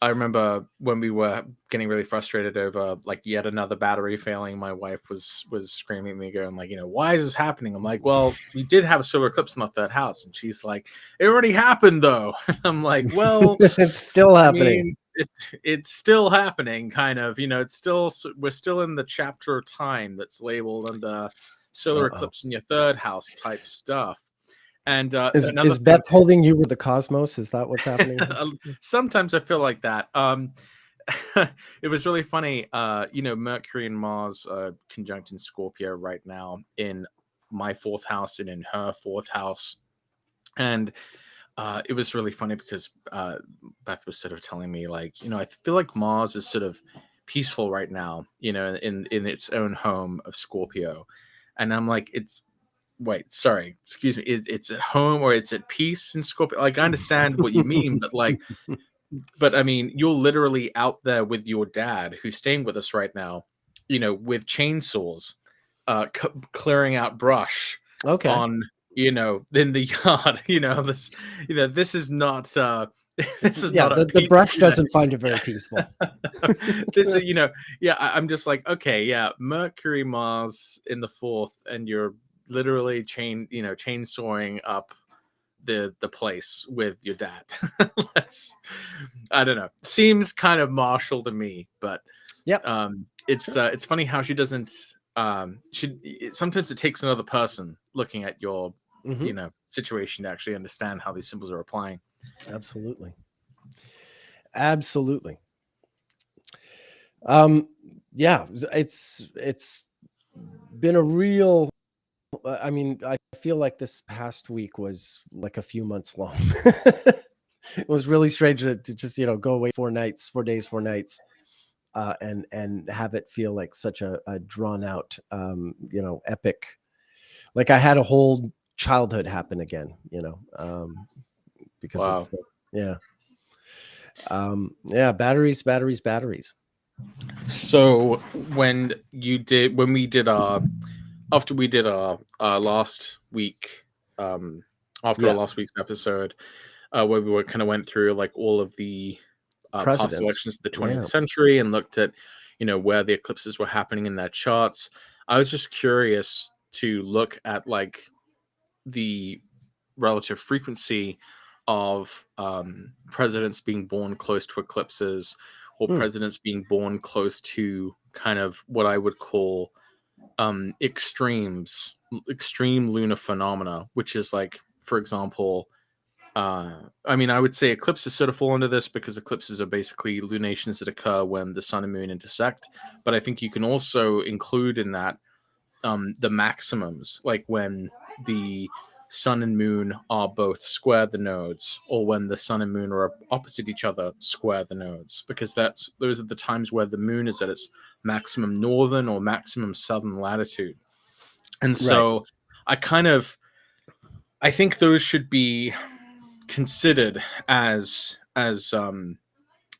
Speaker 2: I remember when we were getting really frustrated over like yet another battery failing, my wife was screaming at me, going like, why is this happening? I'm like, well, we did have a solar eclipse in the third house, and she's like, it already happened though. I'm like, well,
Speaker 1: it's still happening.
Speaker 2: It's still happening, kind of. We're still in the chapter of time that's labeled under solar eclipse in your third house type stuff. And
Speaker 1: is Beth holding you with the cosmos? Is that what's happening?
Speaker 2: Sometimes I feel like that. It was really funny. Mercury and Mars conjunct in Scorpio right now in my fourth house and in her fourth house. And it was really funny because Beth was sort of telling me, like, I feel like Mars is sort of peaceful right now, in its own home of Scorpio. And I'm like, excuse me, it's at home or it's at peace in Scorpio. Like, I understand what you mean, but I mean, you're literally out there with your dad, who's staying with us right now, with chainsaws, clearing out brush on, in the yard. This is not this is not
Speaker 1: the brush doesn't find it very peaceful.
Speaker 2: This is I'm just like, okay, Mercury, Mars in the fourth, and you're literally chainsawing up the place with your dad. I don't know, seems kind of martial to me, but it's funny how she doesn't sometimes it takes another person looking at your situation to actually understand how these symbols are applying.
Speaker 1: Absolutely. It's been a real, I mean, I feel like this past week was like a few months long. It was really strange to just, go away 4 nights, 4 days, 4 nights, and have it feel like such a drawn out, epic. Like I had a whole childhood happen again, because of
Speaker 2: Wow.
Speaker 1: yeah. Yeah, batteries, batteries, batteries.
Speaker 2: So when we did our after we did our last week, after our
Speaker 1: Yeah,
Speaker 2: last week's episode, where we kind of went through like all of the past
Speaker 1: presidents.
Speaker 2: elections of the 20th
Speaker 1: Yeah.
Speaker 2: century and looked at where the eclipses were happening in their charts. I was just curious to look at like the relative frequency of presidents being born close to eclipses, or
Speaker 1: Hmm.
Speaker 2: presidents being born close to kind of what I would call extreme lunar phenomena, which is like, for example, I mean, I would say eclipses sort of fall under this because eclipses are basically lunations that occur when the sun and moon intersect. But I think you can also include in that the maximums, like when the sun and moon are both square the nodes, or when the sun and moon are opposite each other, square the nodes, because those are the times where the moon is at its maximum northern or maximum southern latitude. And
Speaker 1: Right.
Speaker 2: so I think those should be considered as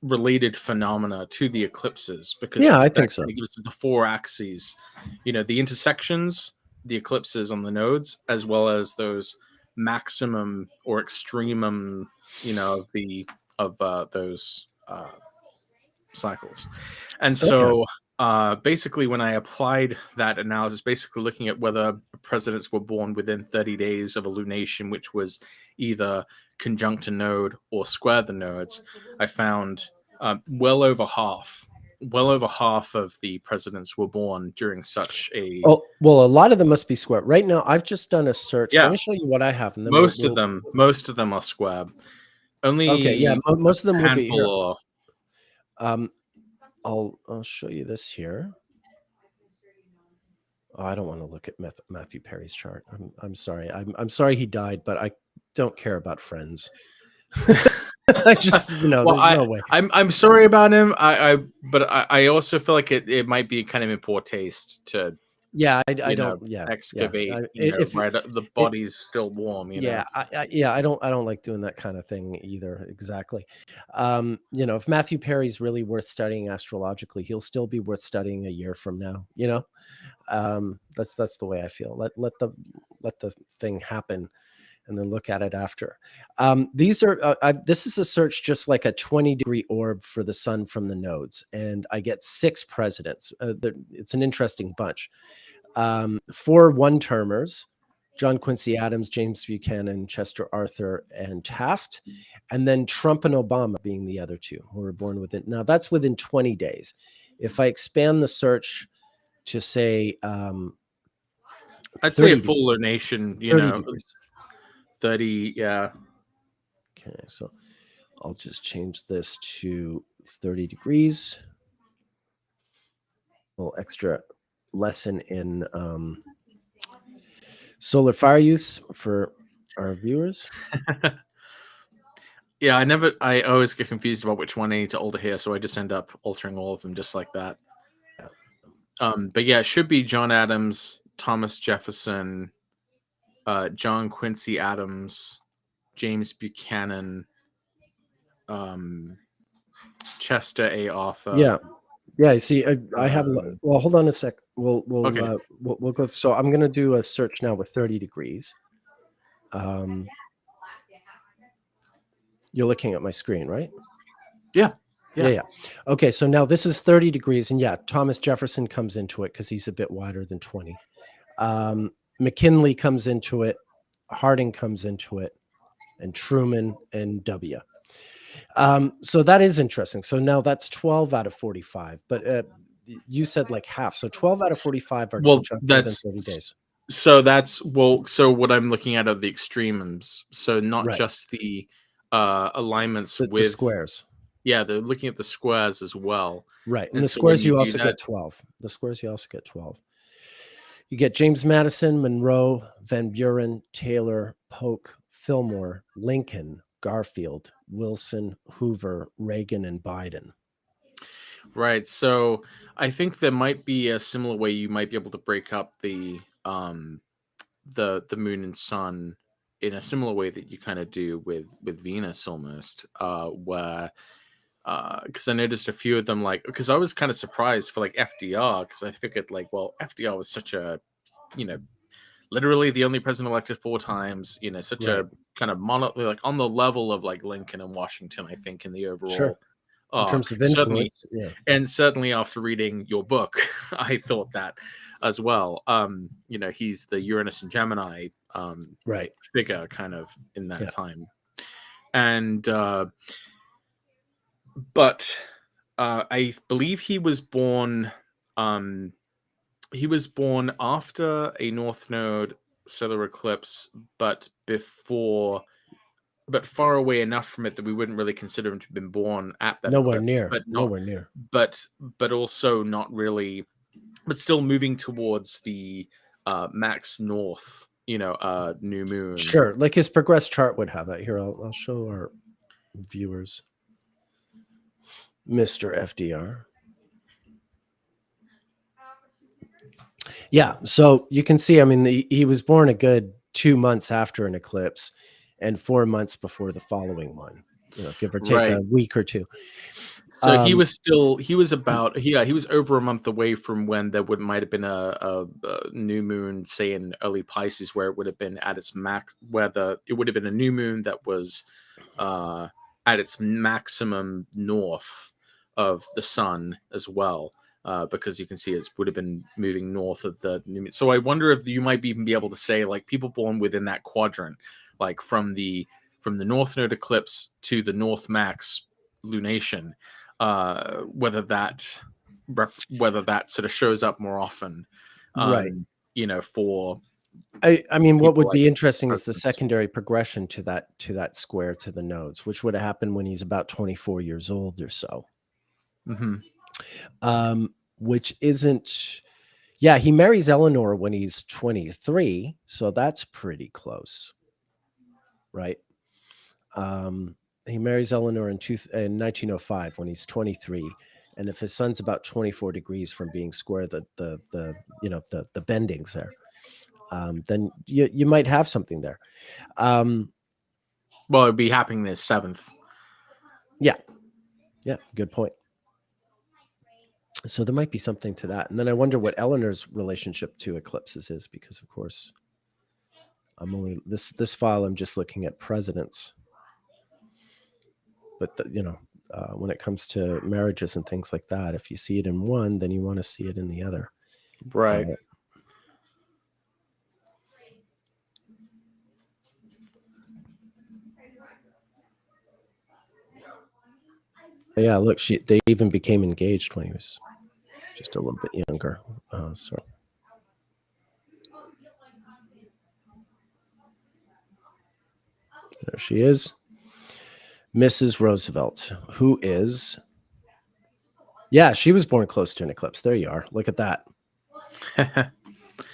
Speaker 2: related phenomena to the eclipses, because
Speaker 1: Yeah, I
Speaker 2: that
Speaker 1: think so.
Speaker 2: kind of gives us the four axes, the intersections, the eclipses on the nodes, as well as those maximum or extremum, of those cycles. And
Speaker 1: Okay.
Speaker 2: so basically, when I applied that analysis, basically looking at whether presidents were born within 30 days of a lunation, which was either conjunct a node or square the nodes, I found well over half. Well over half of the presidents were born during such a
Speaker 1: Oh, well, a lot of them must be square. Right now, I've just done a search. Let
Speaker 2: yeah.
Speaker 1: me show you what I have, and then
Speaker 2: Most of them are square.
Speaker 1: Okay, yeah,
Speaker 2: Only a
Speaker 1: most of them will be here.
Speaker 2: handful are.
Speaker 1: Um, I'll show you this here. Oh, I don't want to look at Matthew Perry's chart. I'm sorry. I'm sorry he died, but I don't care about Friends. I just,
Speaker 2: Well,
Speaker 1: there's no way.
Speaker 2: I'm sorry about him. But I also feel like it might be kind of in poor taste to
Speaker 1: Yeah, I don't. Yeah, yeah.
Speaker 2: excavate,
Speaker 1: If
Speaker 2: right, the
Speaker 1: it,
Speaker 2: body's still warm.
Speaker 1: yeah, yeah, I don't like doing that kind of thing either. Exactly. If Matthew Perry's really worth studying astrologically, he'll still be worth studying a year from now. That's the way I feel. Let the thing happen, and then look at it after. These are this is a search just like a 20-degree orb for the sun from the nodes, and I get 6 presidents. It's an interesting bunch. 4 one-termers: John Quincy Adams, James Buchanan, Chester Arthur, and Taft, and then Trump and Obama being the other 2 who were born within. Now that's within 20 days. If I expand the search to say
Speaker 2: I'd say a
Speaker 1: 30
Speaker 2: full lunation,
Speaker 1: 30 degrees.
Speaker 2: 30, yeah.
Speaker 1: Okay, so I'll just change this to 30 degrees. A little extra lesson in solar fire use for our viewers.
Speaker 2: Yeah, I always get confused about which one I need to alter here, so I just end up altering all of them just like that. But yeah, it should be John Adams, Thomas Jefferson, John Quincy Adams, James Buchanan, Chester A. Arthur.
Speaker 1: Yeah. Yeah, you see, I have. Well, hold on a sec. We'll
Speaker 2: Okay.
Speaker 1: we'll go. So I'm going to do a search now with 30 degrees. You're looking at my screen, right?
Speaker 2: Yeah.
Speaker 1: Yeah. Okay, so now this is 30 degrees, and yeah, Thomas Jefferson comes into it because he's a bit wider than 20. McKinley comes into it, Harding comes into it, and Truman and W. So that is interesting. So now that's 12 out of 45, but you said like half. So 12 out of 45 are
Speaker 2: Well,
Speaker 1: conjunct within
Speaker 2: that's
Speaker 1: 30 days.
Speaker 2: so what I'm looking at are the extremes. So not
Speaker 1: Right.
Speaker 2: just the alignments
Speaker 1: The
Speaker 2: with
Speaker 1: squares.
Speaker 2: Yeah, they're looking at the squares as well.
Speaker 1: Right. And
Speaker 2: And
Speaker 1: the
Speaker 2: so when
Speaker 1: squares,
Speaker 2: you
Speaker 1: you
Speaker 2: do
Speaker 1: also
Speaker 2: that,
Speaker 1: get 12. The squares, you also get 12. You get James Madison, Monroe, Van Buren, Taylor, Polk, Fillmore, Lincoln, Garfield, Wilson, Hoover, Reagan, and Biden.
Speaker 2: Right. So I think there might be a similar way you might be able to break up the moon and sun in a similar way that you kind of do with Venus almost, where because I noticed a few of them, like, because I was kind of surprised for like FDR, because I figured like, well, FDR was such a, you know, literally the only president elected 4 times, you know, such
Speaker 1: Right.
Speaker 2: a kind of like on the level of like Lincoln and Washington, I think, in the
Speaker 1: Sure.
Speaker 2: overall
Speaker 1: In terms of
Speaker 2: certainly.
Speaker 1: influence, yeah.
Speaker 2: And certainly after reading your book, I thought that as well. You know, he's the Uranus and Gemini
Speaker 1: Right.
Speaker 2: figure kind of in that
Speaker 1: Yeah.
Speaker 2: time. And but I believe he was born after a North Node solar eclipse, but far away enough from it that we wouldn't really consider him to have been born at that
Speaker 1: Nowhere
Speaker 2: eclipse,
Speaker 1: near.
Speaker 2: but not,
Speaker 1: Nowhere near.
Speaker 2: but also not really, but still moving towards the max north, you know, new moon.
Speaker 1: Sure. Like his progressed chart would have that. Here, I'll show our viewers Mr. FDR. Yeah. So you can see, I mean, he was born a good 2 months after an eclipse and 4 months before the following one, you know, give or take
Speaker 2: Right.
Speaker 1: a week or two.
Speaker 2: So he was over a month away from when there might have been a new moon, say in early Pisces, where it would have been at its max, it would have been a new moon that was at its maximum north of the sun as well, because you can see it would have been moving north of the new moon. So I wonder if you might even be able to say, like, people born within that quadrant, like from the North Node eclipse to the North Max lunation, whether that sort of shows up more often,
Speaker 1: Right.
Speaker 2: you know, for
Speaker 1: I mean, what
Speaker 2: people
Speaker 1: would
Speaker 2: like
Speaker 1: be interesting is the
Speaker 2: presidents.
Speaker 1: secondary progression to that square to the nodes, which would have happened when he's about 24 years old or so. Which isn't, yeah, he marries Eleanor when he's 23, so that's pretty close, right? He marries Eleanor in 1905 when he's 23, and if his son's about 24 degrees from being square, the you know the bendings there, then you might have something there.
Speaker 2: Well, it'd be happening this 7th.
Speaker 1: Yeah, good point. So there might be something to that, and then I wonder what Eleanor's relationship to eclipses is, because of course, I'm only this file. I'm just looking at presidents, but you know, when it comes to marriages and things like that, if you see it in one, then you want to see it in the other,
Speaker 2: Right.
Speaker 1: Yeah, look, they even became engaged when he was just a little bit younger. So there she is, Mrs. Roosevelt, who is, yeah, she was born close to an eclipse. There you are. Look at that.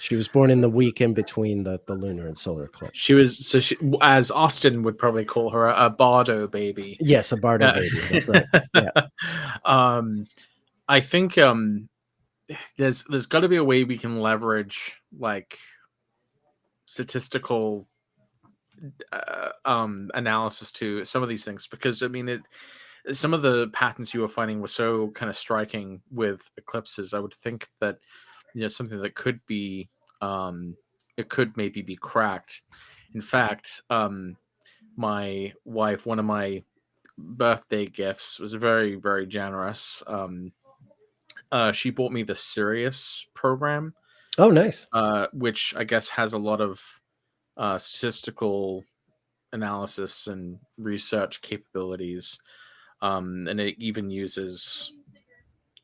Speaker 1: She was born in the week in between the lunar and solar eclipse.
Speaker 2: She was, as Austin would probably call her, a Bardo baby.
Speaker 1: Yes, a Bardo baby. That's right. Yeah.
Speaker 2: I think there's got to be a way we can leverage like statistical analysis to some of these things, because I mean, some of the patterns you were finding were so kind of striking with eclipses. I would think that, you know, something that could be it could maybe be cracked. In fact, my wife, one of my birthday gifts was very, very generous. She bought me the Sirius program.
Speaker 1: Oh, nice.
Speaker 2: Which I guess has a lot of statistical analysis and research capabilities, and it even uses,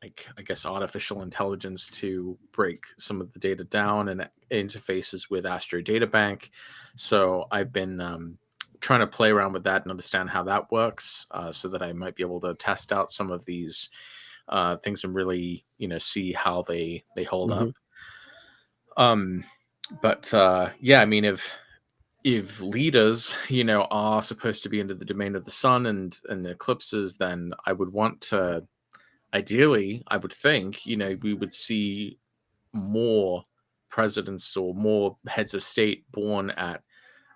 Speaker 2: like, I guess, artificial intelligence to break some of the data down, and interfaces with Astro Data Bank. So I've been trying to play around with that and understand how that works, so that I might be able to test out some of these things and really, you know, see how they hold up. But yeah, I mean, if if leaders, are supposed to be into the domain of the sun and eclipses, then I would want to, ideally, I would think, we would see more presidents or more heads of state born at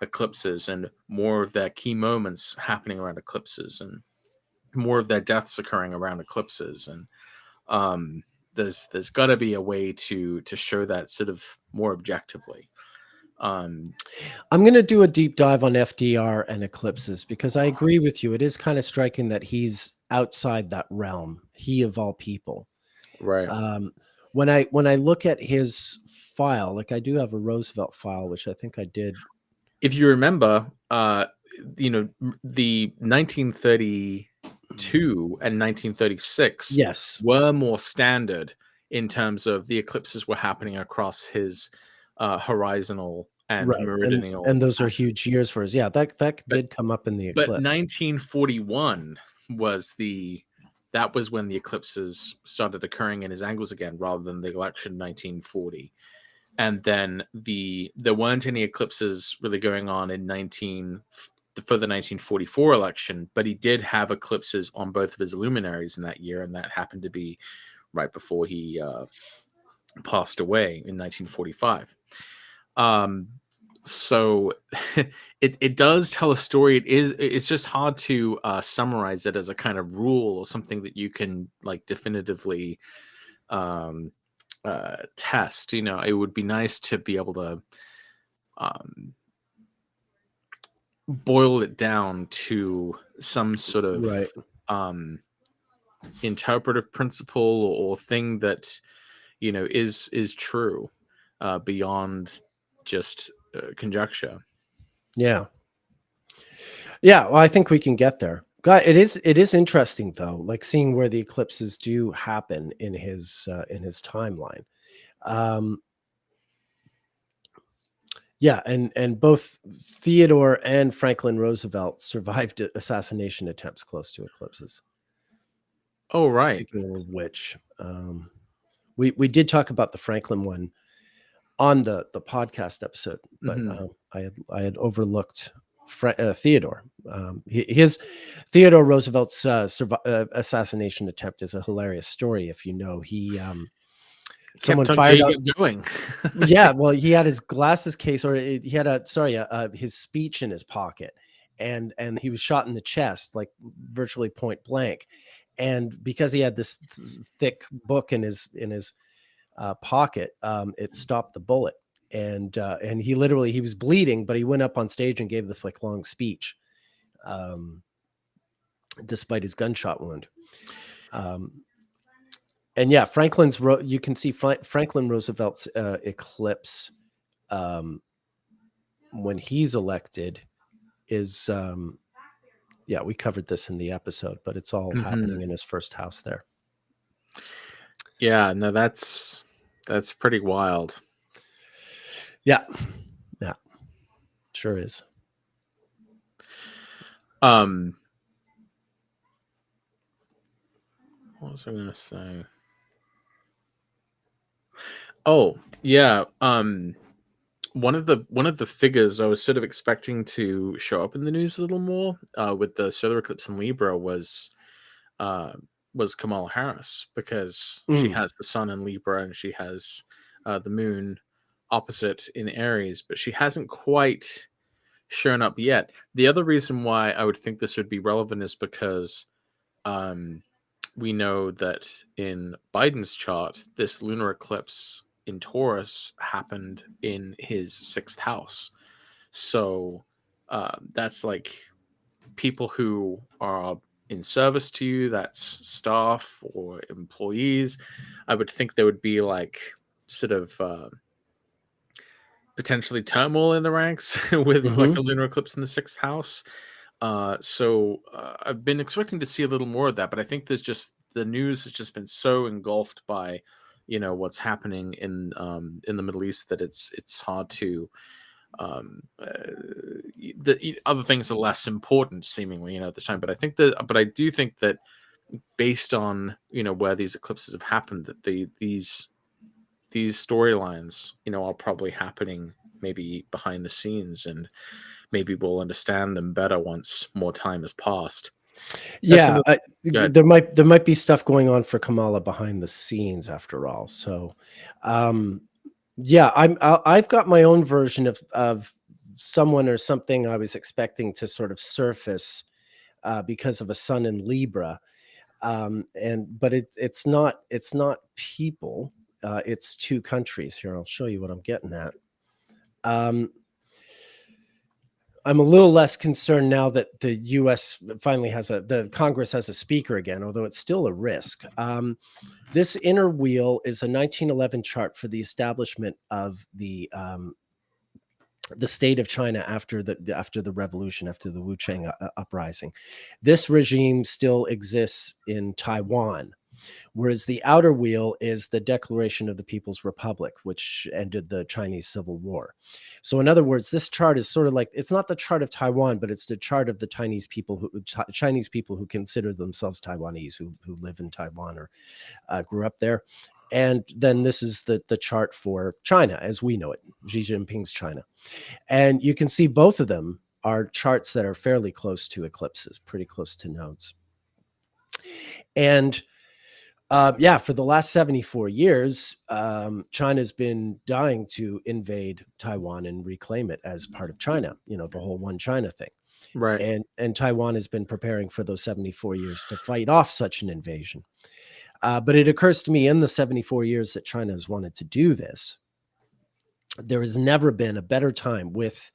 Speaker 2: eclipses, and more of their key moments happening around eclipses, and more of their deaths occurring around eclipses. And there's got to be a way to show that sort of more objectively.
Speaker 1: I'm going to do a deep dive on FDR and eclipses, because I agree with you. It is kind of striking that he's outside that realm. He of all people.
Speaker 2: Right.
Speaker 1: When I look at his file, like I do have a Roosevelt file, which I think I did.
Speaker 2: If you remember, the 1932 and 1936
Speaker 1: Yes.
Speaker 2: were more standard in terms of the eclipses were happening across his horizontal and
Speaker 1: Right.
Speaker 2: meridional
Speaker 1: And those are
Speaker 2: axis.
Speaker 1: huge years for us. Yeah, that
Speaker 2: But
Speaker 1: did come up in the
Speaker 2: but
Speaker 1: eclipse.
Speaker 2: 1941 was that was when the eclipses started occurring in his angles again, rather than the election 1940. And then there weren't any eclipses really going on for the 1944 election, but he did have eclipses on both of his luminaries in that year, and that happened to be right before he passed away in 1945. So it does tell a story. It's just hard to summarize it as a kind of rule or something that you can like definitively test. It would be nice to be able to boil it down to some sort of
Speaker 1: Right.
Speaker 2: interpretive principle or thing that is true beyond just conjecture.
Speaker 1: Yeah. Yeah, well, I think we can get there. God, it is interesting though, like seeing where the eclipses do happen in his timeline. Yeah, and both Theodore and Franklin Roosevelt survived assassination attempts close to eclipses.
Speaker 2: Oh, right.
Speaker 1: Speaking of which, we did talk about the Franklin one on the podcast episode, but I had overlooked Theodore. His Theodore Roosevelt's assassination attempt is a hilarious story. If you know, someone fired up.
Speaker 2: Going.
Speaker 1: Yeah, well, he had his glasses case, or he had his speech in his pocket, and he was shot in the chest, like virtually point blank. And because he had this thick book in his pocket, it stopped the bullet. And he was bleeding, but he went up on stage and gave this like long speech, despite his gunshot wound. And yeah, you can see Franklin Roosevelt's eclipse when he's elected is, yeah, we covered this in the episode, but it's all happening in his first house there.
Speaker 2: Yeah, no, that's pretty wild.
Speaker 1: Yeah. Yeah. Sure is.
Speaker 2: What was I gonna say? Oh, yeah. One of the figures I was sort of expecting to show up in the news a little more with the solar eclipse in Libra was Kamala Harris, because she has the sun in Libra and she has the moon opposite in Aries, but she hasn't quite shown up yet. The other reason why I would think this would be relevant is because we know that in Biden's chart, this lunar eclipse in Taurus happened in his 6th house. So that's like people who are in service to you, that's staff or employees. I would think there would be like sort of potentially turmoil in the ranks with like a lunar eclipse in the 6th house. So I've been expecting to see a little more of that, but I think the news has just been so engulfed by what's happening in the Middle East that it's hard to the other things are less important seemingly at this time. But I do think that based on where these eclipses have happened, that these storylines are probably happening maybe behind the scenes, and maybe we'll understand them better once more time has passed. That's
Speaker 1: Yeah,
Speaker 2: another. Good.
Speaker 1: there might be stuff going on for Kamala behind the scenes after all. So, um, yeah, I've got my own version of someone or something I was expecting to sort of surface because of a sun in Libra, and but it's not people. It's two countries. Here, I'll show you what I'm getting at. Um, I'm a little less concerned now that the U.S. finally the Congress has a speaker again, although it's still a risk. This inner wheel is a 1911 chart for the establishment of the state of China after the revolution, after the Wu Cheng uprising. This regime still exists in Taiwan, whereas the outer wheel is the Declaration of the People's Republic, which ended the Chinese Civil War. So, in other words, this chart is sort of like, it's not the chart of Taiwan, but it's the chart of the Chinese people who consider themselves Taiwanese, who live in Taiwan or grew up there. And then this is the chart for China as we know it, Xi Jinping's China. And you can see both of them are charts that are fairly close to eclipses, pretty close to nodes. And yeah, for the last 74 years, China's been dying to invade Taiwan and reclaim it as part of China, the whole one China thing.
Speaker 2: Right.
Speaker 1: And Taiwan has been preparing for those 74 years to fight off such an invasion. But it occurs to me, in the 74 years that China has wanted to do this, there has never been a better time with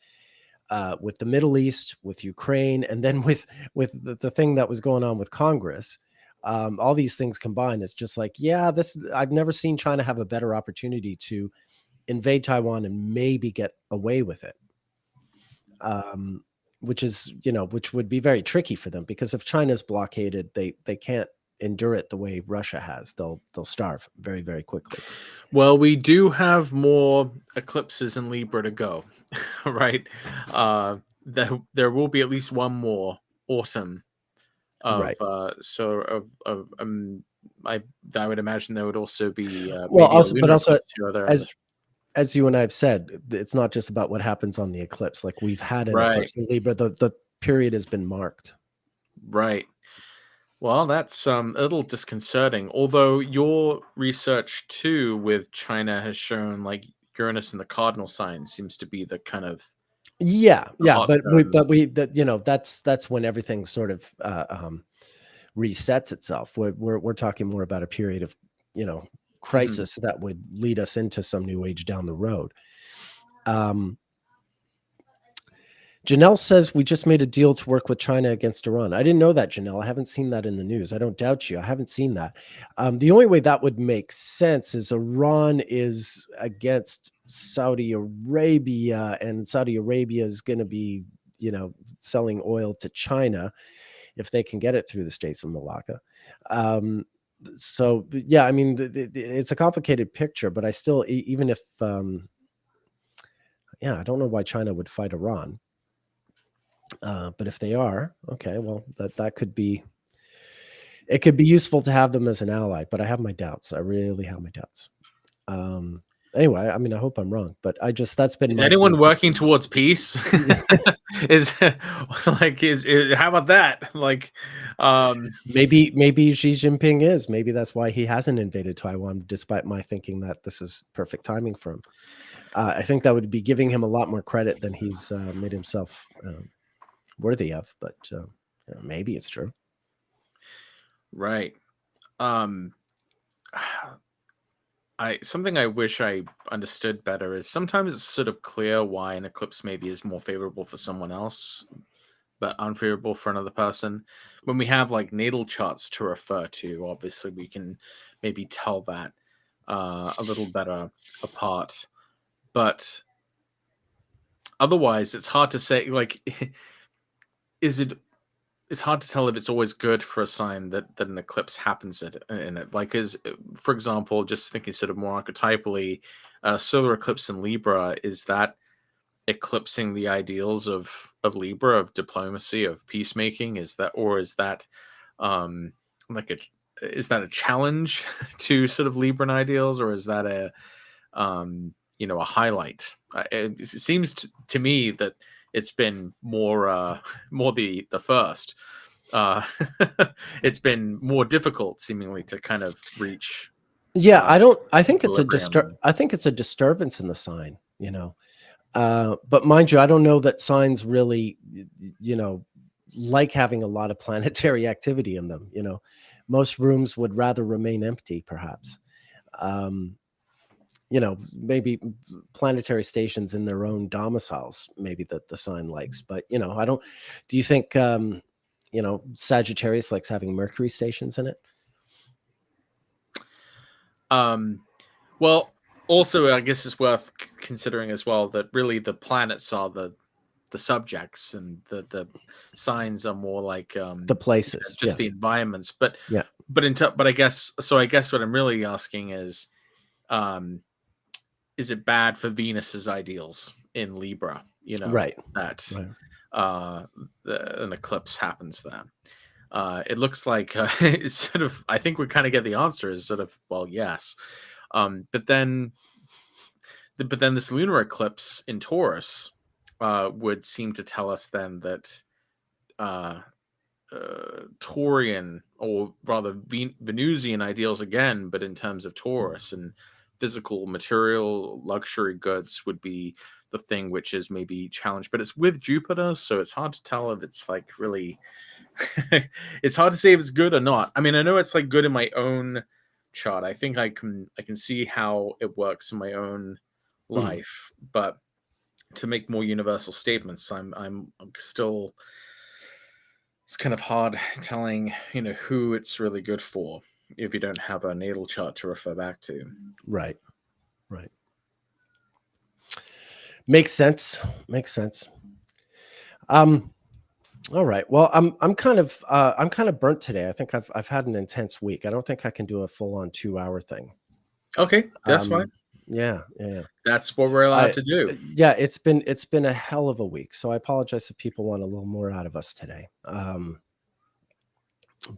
Speaker 1: the Middle East, with Ukraine, and then with the thing that was going on with Congress. All these things combined, it's just like, yeah, I've never seen China have a better opportunity to invade Taiwan and maybe get away with it. Which would be very tricky for them, because if China's blockaded, they can't endure it the way Russia has. They'll starve very, very quickly.
Speaker 2: Well, we do have more eclipses in Libra to go, right? There will be at least one more autumn of
Speaker 1: Right.
Speaker 2: I would imagine there would also be
Speaker 1: Well,
Speaker 2: maybe a
Speaker 1: also, but
Speaker 2: lunar
Speaker 1: also,
Speaker 2: eclipse here or there.
Speaker 1: as you and I have said, it's not just about what happens on the eclipse. Like, we've had an
Speaker 2: Right,
Speaker 1: eclipse in Libra. The period has been marked.
Speaker 2: right. Well, that's a little disconcerting. Although your research too with China has shown like Uranus in the cardinal sign seems to be the kind of
Speaker 1: Yeah,
Speaker 2: the
Speaker 1: yeah,
Speaker 2: hot
Speaker 1: but
Speaker 2: zones.
Speaker 1: that's when everything sort of resets itself. We're talking more about a period of
Speaker 2: Mhm.
Speaker 1: crisis that would lead us into some new age down the road. Um, Janelle says we just made a deal to work with China against Iran. I didn't know that, Janelle. I haven't seen that in the news. I don't doubt you. I haven't seen that. The only way that would make sense is Iran is against Saudi Arabia, and Saudi Arabia is going to be, selling oil to China if they can get it through the States of Malacca. So, yeah, I mean, it's a complicated picture, but I still, even if, yeah, I don't know why China would fight Iran. But if they are, okay, well, that could be, it could be useful to have them as an ally, but I have my doubts. I really have my doubts. Um, anyway, I mean, I hope I'm wrong, but that's been
Speaker 2: Is
Speaker 1: my
Speaker 2: anyone
Speaker 1: synopsis.
Speaker 2: working towards peace? is is how about that? Like, um,
Speaker 1: Maybe Xi Jinping is. Maybe that's why he hasn't invaded Taiwan, despite my thinking that this is perfect timing for him. I think that would be giving him a lot more credit than he's made himself worthy of, but maybe it's true.
Speaker 2: right. Um, something I wish I understood better is sometimes it's sort of clear why an eclipse maybe is more favorable for someone else, but unfavorable for another person. When we have like natal charts to refer to, obviously we can maybe tell that a little better apart. But otherwise, it's hard to say. Like, is it? It's hard to tell if it's always good for a sign that an eclipse happens in it. Like, for example, just thinking sort of more archetypally, solar eclipse in Libra, is that eclipsing the ideals of Libra, of diplomacy, of peacemaking? Is that um like a challenge to sort of Libran ideals, or is that a a highlight. It seems to me that it's been more more the first. Uh, it's been more difficult, seemingly, to kind of reach
Speaker 1: Yeah, I think it's
Speaker 2: equilibrium.
Speaker 1: I think it's a disturbance in the sign, but mind you, I don't know that signs really, like having a lot of planetary activity in them. Most rooms would rather remain empty, perhaps. Um, maybe planetary stations in their own domiciles, maybe that the sign likes. But I don't. Do you think Sagittarius likes having Mercury stations in it?
Speaker 2: Well, also, I guess it's worth considering as well that really the planets are the subjects, and the signs are more like
Speaker 1: The places,
Speaker 2: just the
Speaker 1: yes,
Speaker 2: environments. But
Speaker 1: yeah,
Speaker 2: but I guess so. I guess what I'm really asking um, is it bad for Venus's ideals in Libra?
Speaker 1: right,
Speaker 2: That
Speaker 1: right.
Speaker 2: uh, an eclipse happens there. It looks like it's sort of. I think we kind of get the answer is sort of, well, yes, but then this lunar eclipse in Taurus would seem to tell us then that uh, Taurian, or rather Venusian ideals again, but in terms of Taurus and physical, material, luxury goods would be the thing which is maybe challenged. But it's with Jupiter, so it's hard to tell if it's like really. It's hard to say if it's good or not. I mean, I know it's like good in my own chart. I think I can see how it works in my own
Speaker 1: Mm.
Speaker 2: life, but to make more universal statements, I'm still, it's kind of hard telling who it's really good for if you don't have a natal chart to refer back to.
Speaker 1: Right, right. Makes sense. Makes sense. Um, all right. Well, I'm kind of burnt today. I think I've had an intense week. I don't think I can do a full on 2 hour thing.
Speaker 2: Okay, that's fine.
Speaker 1: Um, yeah, yeah, yeah.
Speaker 2: That's what we're allowed to do.
Speaker 1: Yeah, it's been a hell of a week. So I apologize if people want a little more out of us today.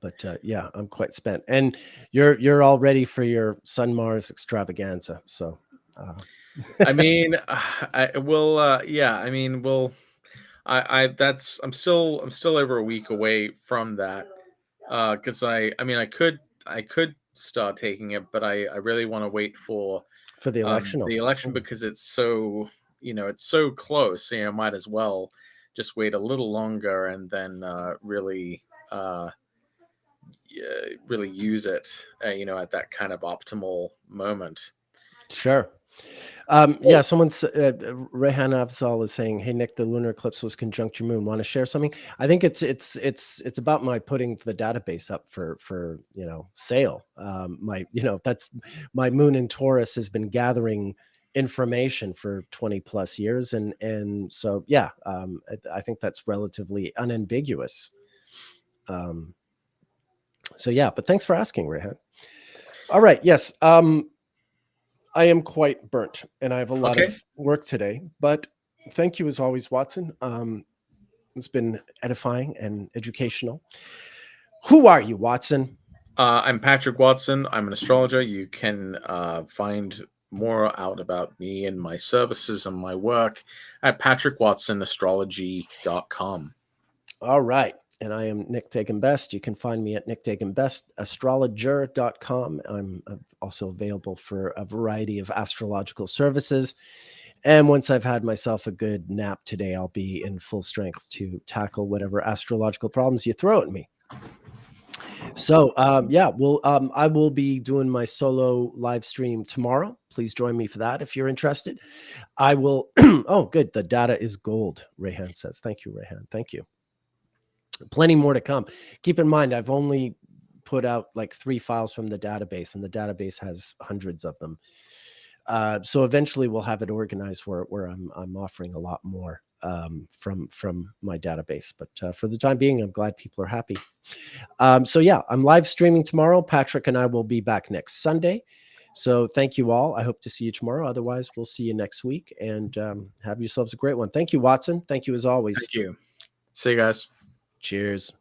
Speaker 1: But yeah, I'm quite spent. And you're all ready for your Sun Mars extravaganza. So uh,
Speaker 2: I mean, I will. Yeah, I mean, we'll. That's. I'm still over a week away from that. Because I mean, I could start taking it, but I really want to wait for
Speaker 1: for the election.
Speaker 2: the election, because it's so, it's so close. Might as well just wait a little longer and then really really use it. At that kind of optimal moment.
Speaker 1: Sure. Yeah,
Speaker 2: Oh,
Speaker 1: someone's Rehan Afzal is saying, "Hey Nick, the lunar eclipse was conjunct your moon. Want to share something?" I think it's about my putting the database up for sale. My that's my moon in Taurus has been gathering information for 20 plus years, and so yeah, I think that's relatively unambiguous. Um, so yeah, but thanks for asking, Rehan. All right, yes. I am quite burnt and I have a lot
Speaker 2: okay.
Speaker 1: of work today, but thank you as always, Watson. It's been edifying and educational. Who are you, Watson?
Speaker 2: I'm Patrick Watson. I'm an astrologer. You can find more out about me and my services and my work at patrickwatsоnastrology.com.
Speaker 1: All right. And I am Nick Dagan Best. You can find me at Nick Dagan Best, astrologer.com. I'm also available for a variety of astrological services. And once I've had myself a good nap today, I'll be in full strength to tackle whatever astrological problems you throw at me. So yeah, I will be doing my solo live stream tomorrow. Please join me for that if you're interested. I will. Oh, good. The data is gold. Rehan says, "Thank you, Rehan. Thank you." Plenty more to come. Keep in mind, I've only put out like 3 files from the database, and the database has hundreds of them. So eventually, we'll have it organized where I'm offering a lot more from my database. But for the time being, I'm glad people are happy. So yeah, I'm live streaming tomorrow. Patrick and I will be back next Sunday. So thank you all. I hope to see you tomorrow. Otherwise, we'll see you next week, and have yourselves a great one. Thank you, Watson. Thank you as always.
Speaker 2: Thank you. See you guys.
Speaker 1: Cheers.